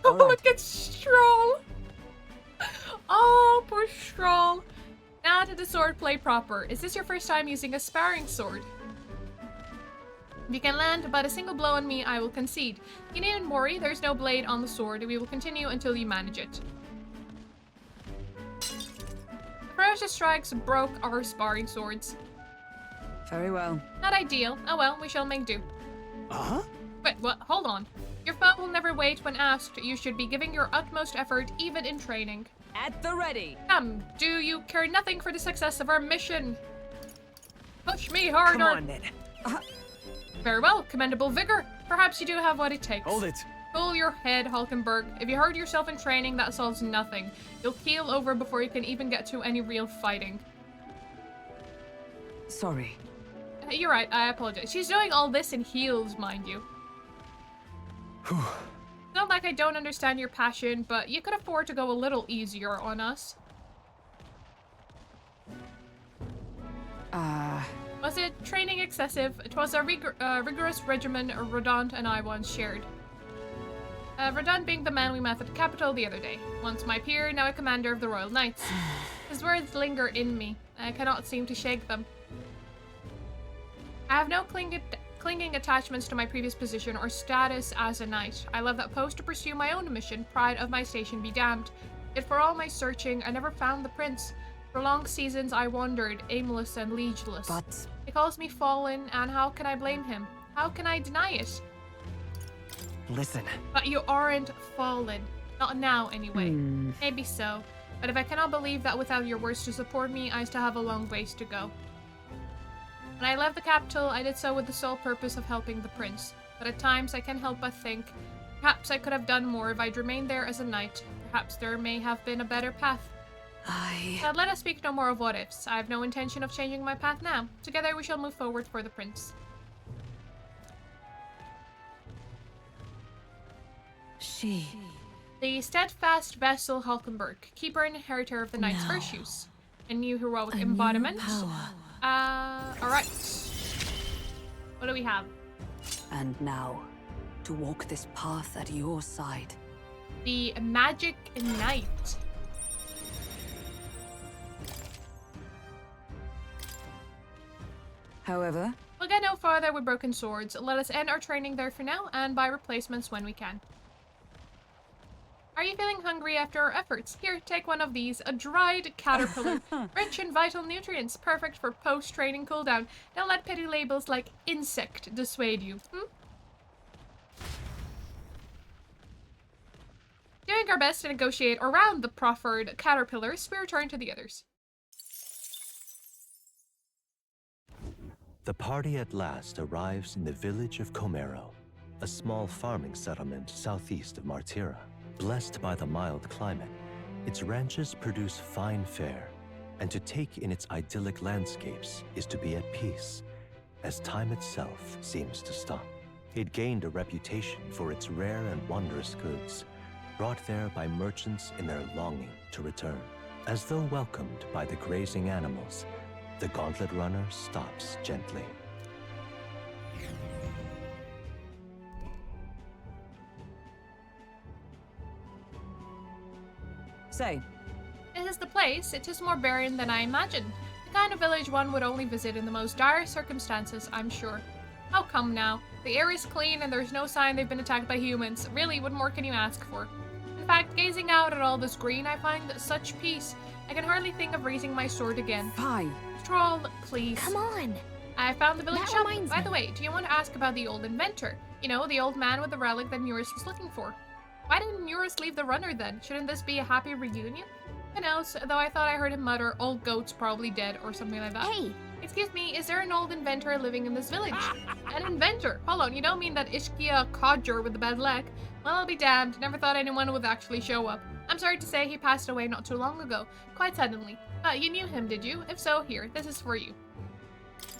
Oh, look at Stroll! Oh, poor Stroll. Now to the sword play proper. Is this your first time using a sparring sword? If you can land but a single blow on me, I will concede. You needn't worry, there's no blade on the sword. We will continue until you manage it. Ferocious strikes broke our sparring swords. Very well. Not ideal. Oh well, we shall make do. Uh-huh? Wait, what? Hold on. Your foe will never wait when asked. You should be giving your utmost effort, even in training. At the ready. Come, do you care nothing for the success of our mission? Push me harder. Come on, then. Very well, commendable vigor. Perhaps you do have what it takes. Hold it. Cool your head, Hulkenberg. If you hurt yourself in training, that solves nothing. You'll keel over before you can even get to any real fighting. Sorry. You're right, I apologize. She's doing all this in heels, mind you. It's not like I don't understand your passion, but you could afford to go a little easier on us. Was it training excessive? It was a rigorous regimen Rodant and I once shared. Rodant being the man we met at the capital the other day. Once my peer, now a commander of the Royal Knights. His words linger in me. I cannot seem to shake them. I have no clinging attachments to my previous position or status as a knight. I left that post to pursue my own mission, pride of my station be damned. Yet for all my searching, I never found the prince. For long seasons I wandered, aimless and liegeless. But... He calls me fallen, and how can I blame him? How can I deny it? Listen. But you aren't fallen. Not now, anyway. Maybe so. But if I cannot believe that without your words to support me, I still have a long ways to go. When I left the capital, I did so with the sole purpose of helping the prince. But at times, I can't help but think, perhaps I could have done more if I'd remained there as a knight. Perhaps there may have been a better path. But let us speak no more of what-ifs. I have no intention of changing my path now. Together we shall move forward for the prince. The steadfast vessel Hulkenberg, keeper and inheritor of the Knight's virtues. A new heroic embodiment. Alright. What do we have? And now, to walk this path at your side. The Magic Knight. However, we'll get no farther with broken swords. Let us end our training there for now and buy replacements when we can. Are you feeling hungry after our efforts? Here, take one of these. A dried caterpillar. Rich in vital nutrients. Perfect for post-training cooldown. Don't let petty labels like insect dissuade you. Doing our best to negotiate around the proffered caterpillars, we return to the others. The party at last arrives in the village of Comero, a small farming settlement southeast of Martira. Blessed by the mild climate, its ranches produce fine fare, and to take in its idyllic landscapes is to be at peace, as time itself seems to stop. It gained a reputation for its rare and wondrous goods, brought there by merchants in their longing to return. As though welcomed by the grazing animals, the gauntlet runner stops gently. Say. This is the place. It is more barren than I imagined. The kind of village one would only visit in the most dire circumstances, I'm sure. How come now? The air is clean and there's no sign they've been attacked by humans. Really, what more can you ask for? In fact, gazing out at all this green, I find such peace. I can hardly think of raising my sword again. Fine. Troll, please. Come on. I found the village That shop. reminds By me. the way, do you want to ask about the old inventor? You know, the old man with the relic that Eurus was looking for. Why didn't Eurus leave the runner then? Shouldn't this be a happy reunion? Who knows, though I thought I heard him mutter, old goat's probably dead or something like that. Hey! Excuse me, is there an old inventor living in this village? An inventor? Hold on, you don't mean that Ishkia codger with the bad leg? Well, I'll be damned. Never thought anyone would actually show up. I'm sorry to say he passed away not too long ago. Quite suddenly. You knew him, did you? If so, here, this is for you.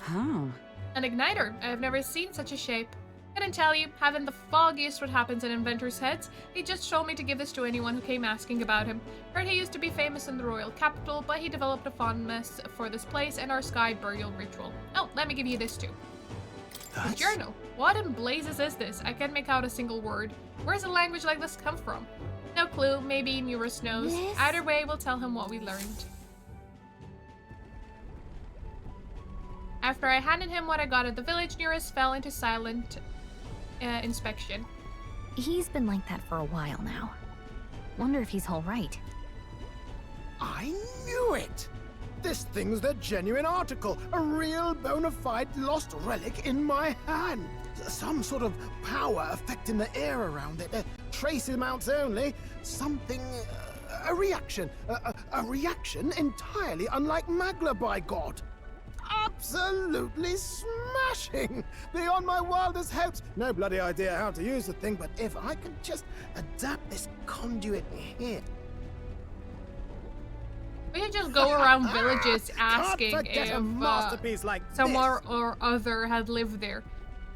Huh. An igniter. I have never seen such a shape. Couldn't tell you, haven't the foggiest what happens in inventors' heads. He just told me to give this to anyone who came asking about him. Heard he used to be famous in the royal capital, but he developed a fondness for this place and our sky burial ritual. Oh, let me give you this too. A journal. What in blazes is this? I can't make out a single word. Where's a language like this come from? No clue, maybe Eurus knows. Either way, we'll tell him what we learned. After I handed him what I got at the village, Eurus fell into silent inspection. He's been like that for a while now. Wonder if he's all right. I knew it! This thing's the genuine article, a real bona fide lost relic in my hand. Some sort of power affecting the air around it. Trace amounts only. Something... a reaction. A reaction entirely unlike Magla, by God. Absolutely smashing! Beyond my wildest hopes. No bloody idea how to use the thing, but if I could just adapt this conduit here... We could just go around villages asking Can't forget if a masterpiece like someone this. or other had lived there.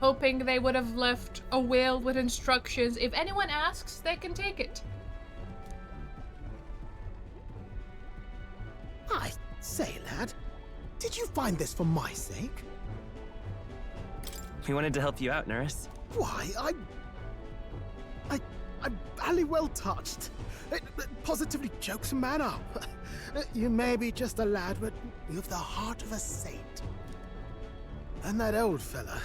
Hoping they would have left a will with instructions. If anyone asks, they can take it. I say, lad, Did you find this for my sake? We wanted to help you out, nurse. Why, I'm barely well touched. It positively chokes a man up. You may be just a lad, but you've the heart of a saint. And that old fella.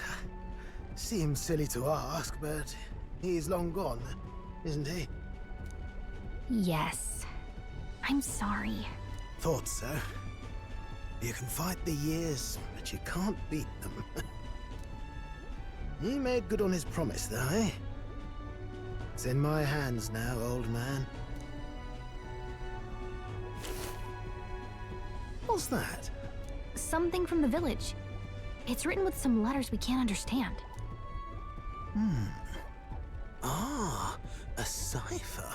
Seems silly to ask, but he's long gone, isn't he? Yes. I'm sorry. Thought so. You can fight the years, but you can't beat them. He made good on his promise, though, eh? It's in my hands now, old man. What's that? Something from the village. It's written with some letters we can't understand. Ah, a cipher.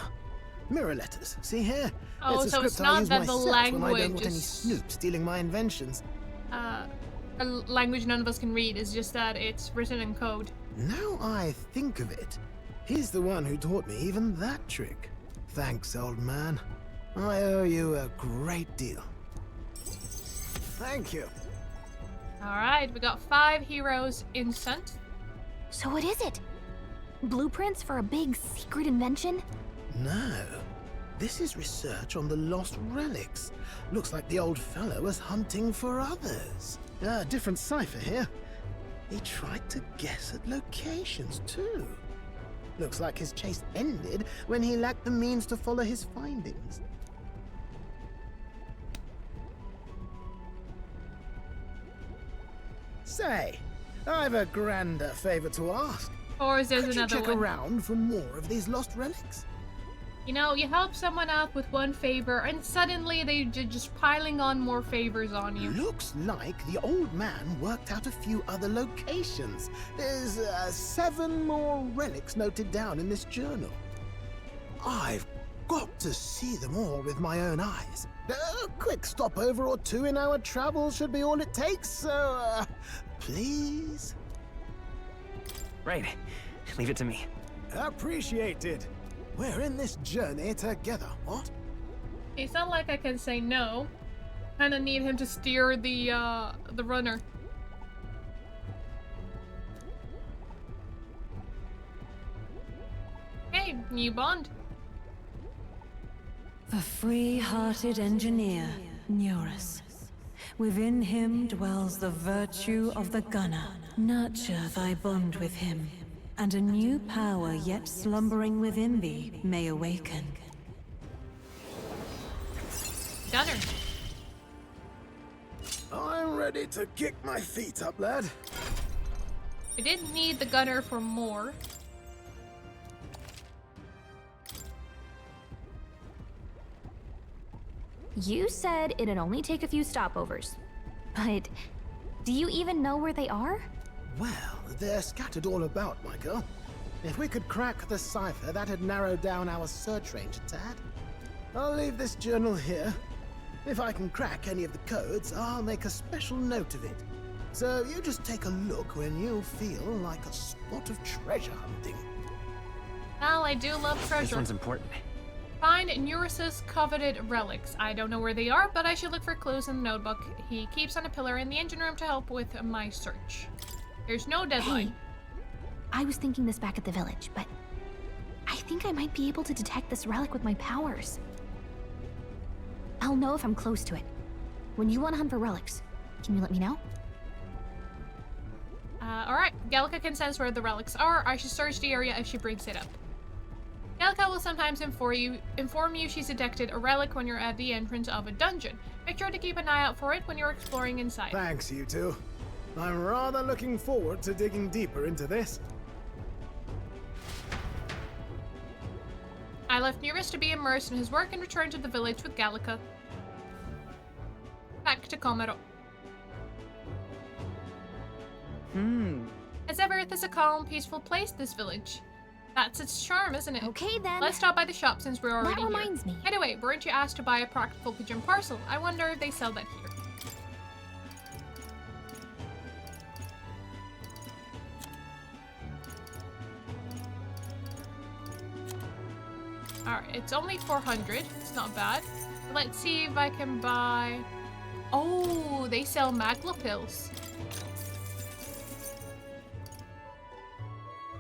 Mirror letters. See here? Oh, it's a so script it's I not use that the myself when I don't language want any is- snoop stealing my inventions. A language none of us can read. It's just that it's written in code. Now I think of it, he's the one who taught me even that trick. Thanks, old man. I owe you a great deal. Thank you. Alright, we got 5 heroes instant. So what is it? Blueprints for a big secret invention? No. This is research on the lost relics. Looks like the old fellow was hunting for others. Different cipher here. He tried to guess at locations, too. Looks like his chase ended when he lacked the means to follow his findings. Say, I've a grander favor to ask. Or is there Could you another check one? around for more of these lost relics? You know, you help someone out with one favor, and suddenly they're just piling on more favors on you. Looks like the old man worked out a few other locations. There's 7 more relics noted down in this journal. I've got to see them all with my own eyes. A quick stopover or 2 in our travels should be all it takes, so, please? Right. Leave it to me. Appreciated. We're in this journey together, what? It's not like I can say no. Kinda need him to steer the runner. Hey, new bond. The free-hearted engineer, Neurus. Within him dwells the virtue of the gunner. Nurture thy bond with him, and a new power yet slumbering within thee may awaken. Gunner. I'm ready to kick my feet up, lad. We didn't need the gunner for more. You said it'd only take a few stopovers. But do you even know where they are? Well, they're scattered all about, my girl. If we could crack the cipher, that'd narrow down our search range a tad. I'll leave this journal here. If I can crack any of the codes, I'll make a special note of it. So you just take a look when you feel like a spot of treasure hunting. Well, I do love This treasure. one's important. Find Neurus's coveted relics. I don't know where they are, but I should look for clues in the notebook he keeps on a pillar in the engine room to help with my search. There's no deadline. Hey, I was thinking this back at the village, but I think I might be able to detect this relic with my powers. I'll know if I'm close to it. When you want to hunt for relics, can you let me know? Alright, Gallica can sense where the relics are. I should search the area if she brings it up. Gallica will sometimes inform you she's detected a relic when you're at the entrance of a dungeon. Make sure to keep an eye out for it when you're exploring inside. Thanks, you two. I'm rather looking forward to digging deeper into this. I left Neurus to be immersed in his work and returned to the village with Gallica. Back to Comero. As ever, this is a calm, peaceful place, this village. That's its charm, isn't it? Okay then. Let's stop by the shop since we're already That reminds me. Anyway, weren't you asked to buy a practical pigeon parcel? I wonder if they sell that here. Alright, it's only 400. It's not bad. Let's see if I can buy Oh, they sell magla pills.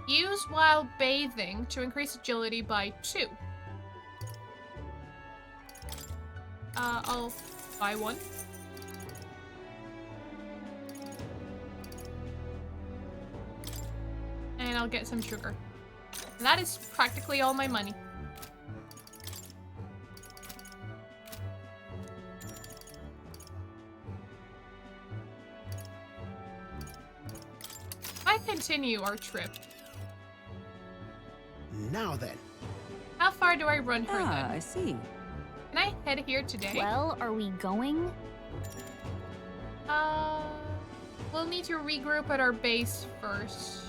Use while bathing to increase agility by 2. I'll buy one. And I'll get some sugar. And that is practically all my money. I continue our trip. Now then. How far do I run her then? I see. Can I head here today? Well, are we going? We'll need to regroup at our base first.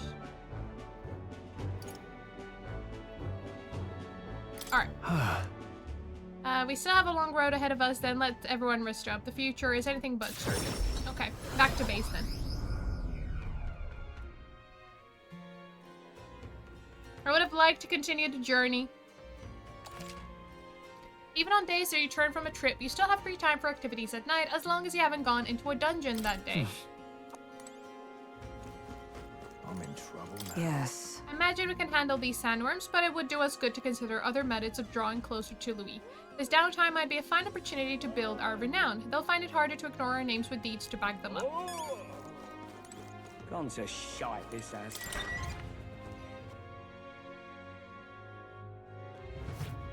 Alright. We still have a long road ahead of us, then let everyone rest up. The future is anything but certain. Okay, back to base then. I would have liked to continue the journey. Even on days that you return from a trip, you still have free time for activities at night, as long as you haven't gone into a dungeon that day. I'm in trouble now. Yes. I imagine we can handle these sandworms, but it would do us good to consider other methods of drawing closer to Louis. This downtime might be a fine opportunity to build our renown. They'll find it harder to ignore our names with deeds to back them up. Gone to shite, this has.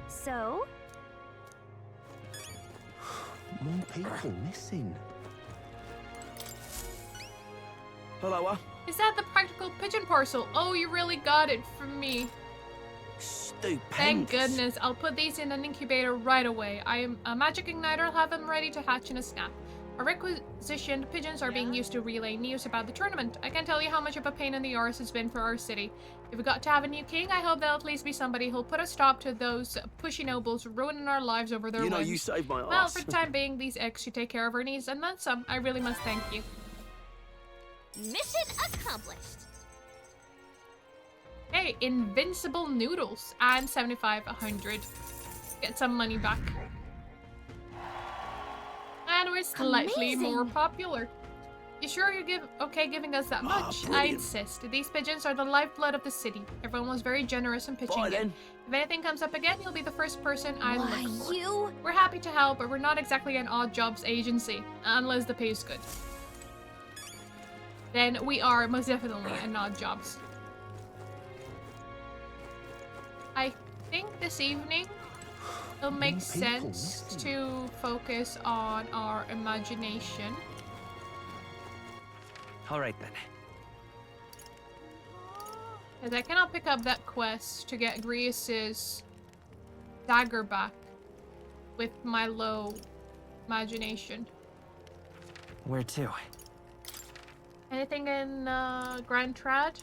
So? More people missing. Hello, Is that the practical pigeon parcel? Oh, you really got it from me. Stupendous. Thank goodness. I'll put these in an incubator right away. I am a magic igniter. I'll have them ready to hatch in a snap. Our requisitioned pigeons are being used to relay news about the tournament. I can't tell you how much of a pain in the arse it's been for our city. If we got to have a new king, I hope there'll at least be somebody who'll put a stop to those pushy nobles ruining our lives over their You know, whims. you saved my Well, ass. for the time being, these eggs should take care of our needs, and then some. I really must thank you. Mission accomplished. Hey, invincible noodles and 75-100. Get some money back. And we're slightly more popular. You sure you're okay giving us that much? I insist. These pigeons are the lifeblood of the city. Everyone was very generous in pitching in. If anything comes up again, you'll be the first person I look for. You? We're happy to help, but we're not exactly an odd jobs agency, unless the pay is good. Then we are most definitely an odd jobs. I think this evening it'll make sense to focus on our imagination. Alright then. Because I cannot pick up that quest to get Grius's dagger back with my low imagination. Where to? Anything in Grand Trad?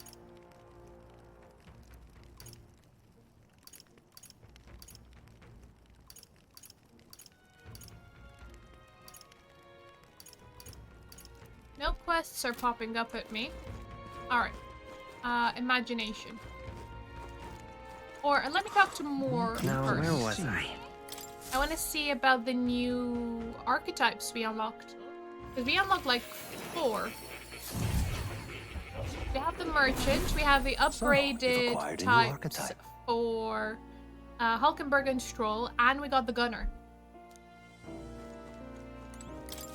No quests are popping up at me. Alright. Imagination. Or let me talk to Moore No, first. where was I? I want to see about the new archetypes we unlocked. Because we unlocked like 4. We have the merchant, we have the upgraded types for Hulkenberg and Stroll, and we got the gunner.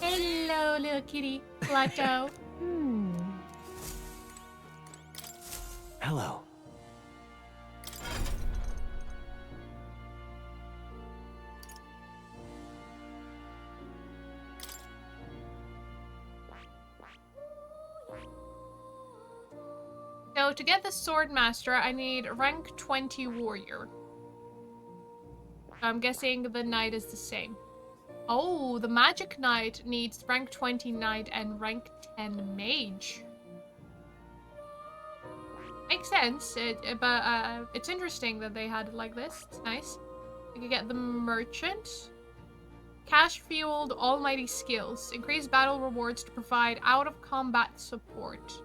Hello, little kitty. Plateau. Hello. So to get the Sword Master, I need rank 20 warrior. I'm guessing the knight is the same. Oh, the magic knight needs rank 20 knight and rank 10 mage. Makes sense, but it's interesting that they had it like this. It's nice. You can get the merchant. Cash-fueled almighty skills. Increase battle rewards to provide out-of-combat support.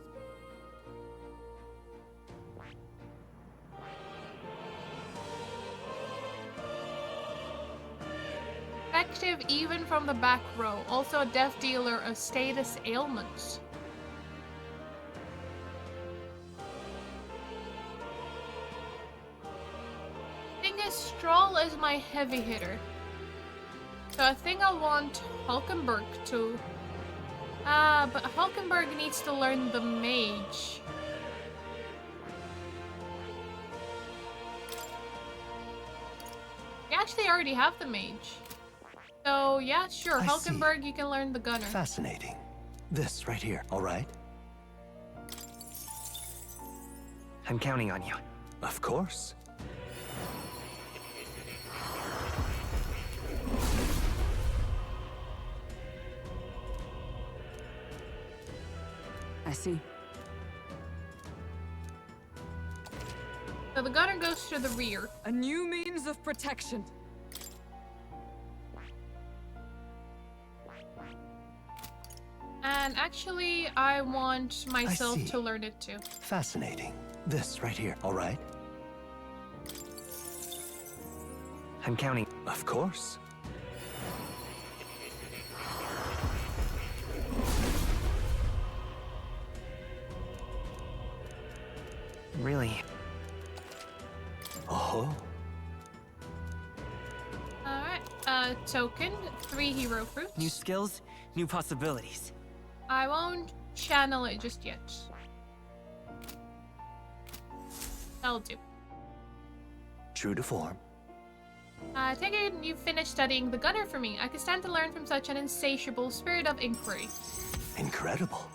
effective even from the back row. Also a death dealer of status ailments. Thing is, Stroll is my heavy hitter. So I think I want Hulkenberg to... but Hulkenberg needs to learn the mage. We actually already have the mage. So yeah, sure, Hulkenberg, you can learn the gunner. Fascinating. This right here, all right? I'm counting on you. Of course. I see. So the gunner goes to the rear. A new means of protection. And actually, I want myself to learn it too. Fascinating. This right here, all right? I'm counting. Of course. Really? Oh. Alright, token, 3 hero fruits. New skills, new possibilities. I won't channel it just yet. That'll do. True to form. I take it you've finished studying the gunner for me. I could stand to learn from such an insatiable spirit of inquiry. Incredible.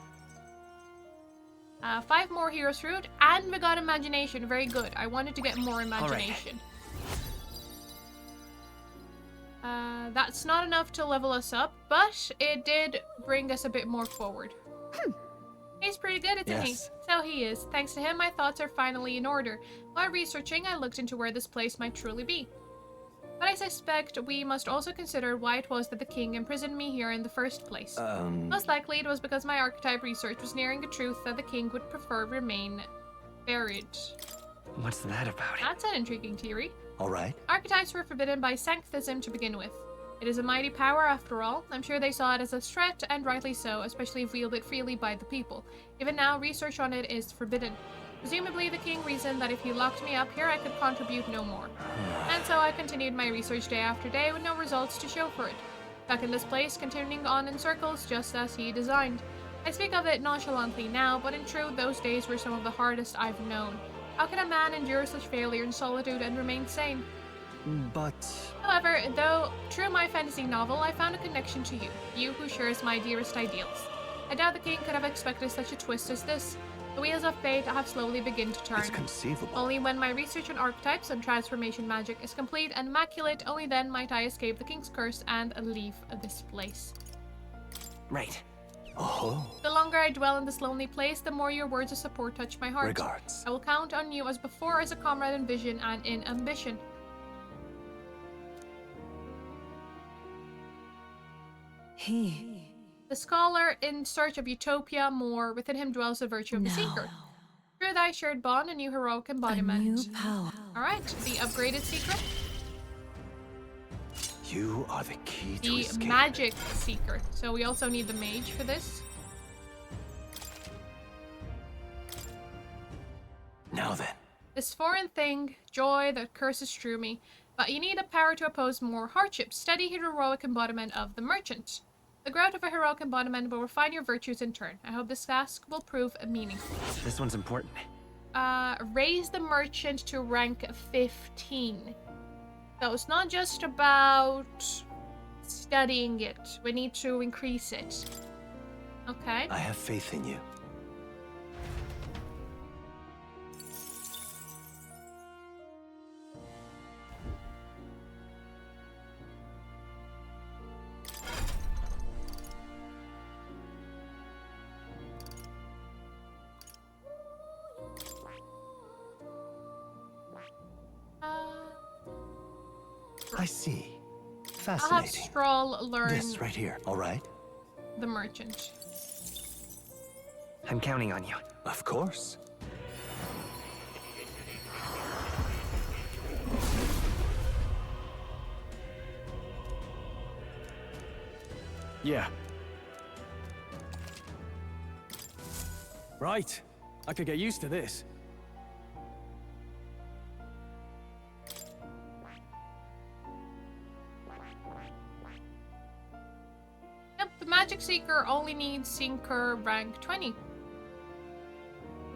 5 more hero's fruit, and we got imagination. Very good. I wanted to get more imagination. That's not enough to level us up, but it did bring us a bit more forward. He's pretty good, isn't he? So he is. Thanks to him, my thoughts are finally in order. While researching, I looked into where this place might truly be. But I suspect we must also consider why it was that the king imprisoned me here in the first place. Most likely it was because my archetype research was nearing the truth that the king would prefer remain buried. What's that about? That's an intriguing theory. All right. Archetypes were forbidden by Sanctism to begin with. It is a mighty power after all. I'm sure they saw it as a threat, and rightly so, especially if wielded freely by the people. Even now, research on it is forbidden. Presumably, the king reasoned that if he locked me up here, I could contribute no more. And so I continued my research day after day with no results to show for it. Stuck in this place, continuing on in circles, just as he designed. I speak of it nonchalantly now, but in truth, those days were some of the hardest I've known. How can a man endure such failure and solitude and remain sane? But... However, though true my fantasy novel, I found a connection to you. You who shares my dearest ideals. I doubt the king could have expected such a twist as this. The wheels of fate have slowly begun to turn. It's conceivable. Only when my research on archetypes and transformation magic is complete and immaculate, only then might I escape the king's curse and leave this place. Right. Oh. The longer I dwell in this lonely place, the more your words of support touch my heart. Regards. I will count on you as before as a comrade in vision and in ambition. The scholar in search of utopia, more within him dwells the virtue of the seeker. Through thy shared bond, a new heroic embodiment. A new power. Alright, the upgraded secret. You are the key to escape. The magic seeker. So we also need the mage for this. Now then. This foreign thing, joy that curses through me. But you need a power to oppose more hardships. Steady heroic embodiment of the merchant. The growth of a heroic embodiment will refine your virtues in turn. I hope this task will prove meaningful. This one's important. Raise the merchant to rank 15. So it's not just about studying it. We need to increase it. Okay. I have faith in you. I see. Fascinating. I'll have Stroll learn this right here, all right? the merchant. I'm counting on you. Of course. Yeah. Right. I could get used to this. Yep, the Magic Seeker only needs Sinker rank 20.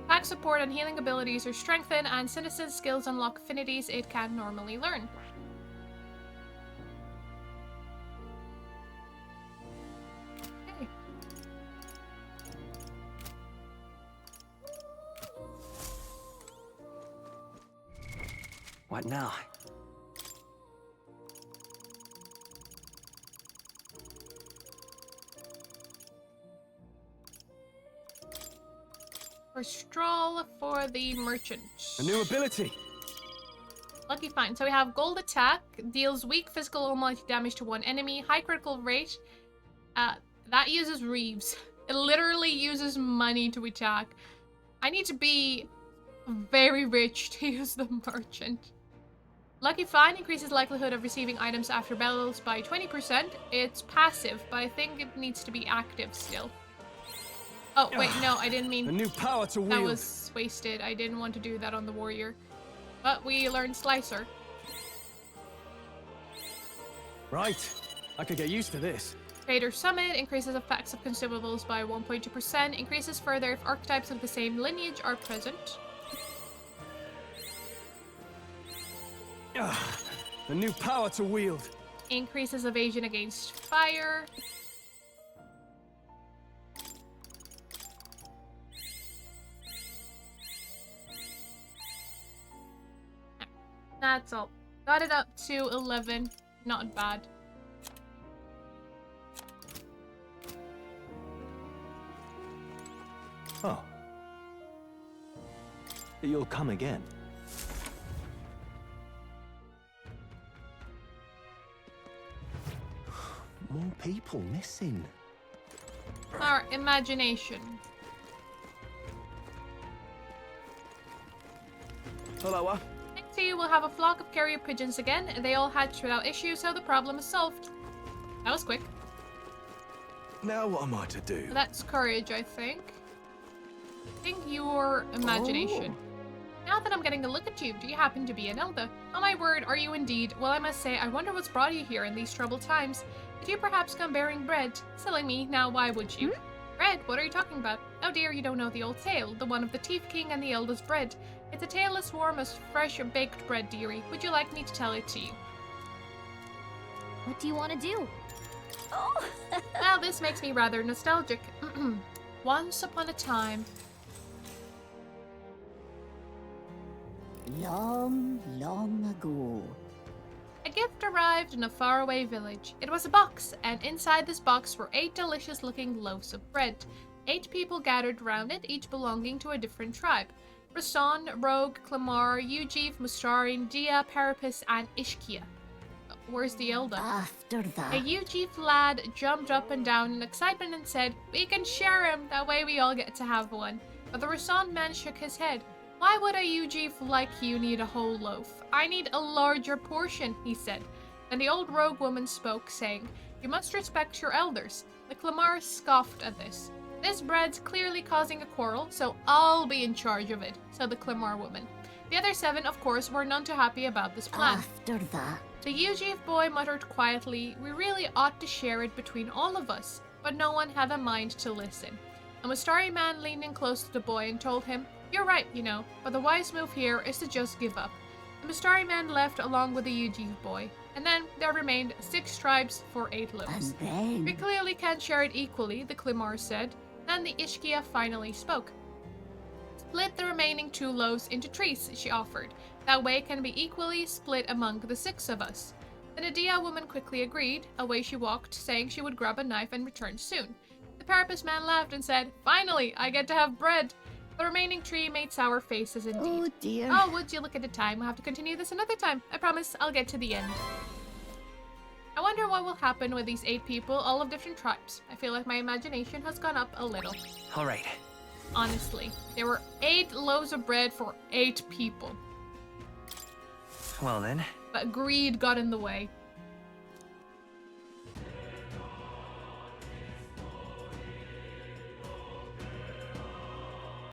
Attack support and healing abilities are strengthened, and citizen skills unlock affinities it can normally learn. Okay. What now? For stroll for the merchant. A new ability. Lucky find. So we have gold attack, deals weak physical or multi damage to one enemy, high critical rate. That uses Reeves. It literally uses money to attack. I need to be very rich to use the merchant. Lucky find increases likelihood of receiving items after battles by 20%. It's passive, but I think it needs to be active still. Oh, wait, no, I didn't mean... A new power to wield. That was wasted. I didn't want to do that on the warrior. But we learned Slicer. Right. I could get used to this. Trader Summit increases effects of consumables by 1.2%. Increases further if archetypes of the same lineage are present. A new power to wield. Increases evasion against fire. That's all. Got it up to 11. Not bad. Oh. You'll come again. More people missing. Our imagination. Hello. Next to you, we'll have a flock of carrier pigeons again. They all hatch without issue, so the problem is solved. That was quick. Now what am I to do? That's courage, I think. I think your imagination. Now that I'm getting a look at you, do you happen to be an elder? Oh my word, are you indeed? Well, I must say, I wonder what's brought you here in these troubled times. Did you perhaps come bearing bread? Silly me, now why would you? Bread? What are you talking about? Oh dear, you don't know the old tale, the one of the Thief King and the Elder's bread. It's a tale as warm as fresh baked bread, dearie. Would you like me to tell it to you? What do you want to do? Oh! Well, this makes me rather nostalgic. Once upon a time... Long, long ago. A gift arrived in a faraway village. It was a box, and inside this box were 8 delicious-looking loaves of bread. 8 people gathered around it, each belonging to a different tribe. Rason, Rogue, Clamar, Ujiv, Mustarin, Dia, Parapus, and Ishkia. Where's the elder? After that... A Ujiv lad jumped up and down in excitement and said, "We can share him, that way we all get to have one." But the Rason man shook his head. "Why would a Ujiv like you need a whole loaf? I need a larger portion," he said. Then the old rogue woman spoke, saying, "You must respect your elders." The Clamar scoffed at this. "This bread's clearly causing a quarrel, so I'll be in charge of it," said the Clamar woman. The other 7, of course, were none too happy about this plan. After that... The Ujiv boy muttered quietly, "We really ought to share it between all of us," but no one had a mind to listen. A Mustari man leaned in close to the boy and told him, "You're right, you know, but the wise move here is to just give up." The Mustari man left along with the Ujiv boy, and then there remained 6 tribes for 8 loaves. And then... "We clearly can't share it equally," the Climar said. Then the Ishkia finally spoke. "Split the remaining 2 loaves into 3s, she offered. "That way it can be equally split among the 6 of us." The Nadia woman quickly agreed. Away she walked, saying she would grab a knife and return soon. The Parapus man laughed and said, "Finally, I get to have bread." The remaining 3 made sour faces indeed. Oh dear. Oh, would you look at the time? We'll have to continue this another time. I promise I'll get to the end. I wonder what will happen with these 8 people, all of different tribes. I feel like my imagination has gone up a little. All right. Honestly, there were 8 loaves of bread for 8 people. Well then. But greed got in the way.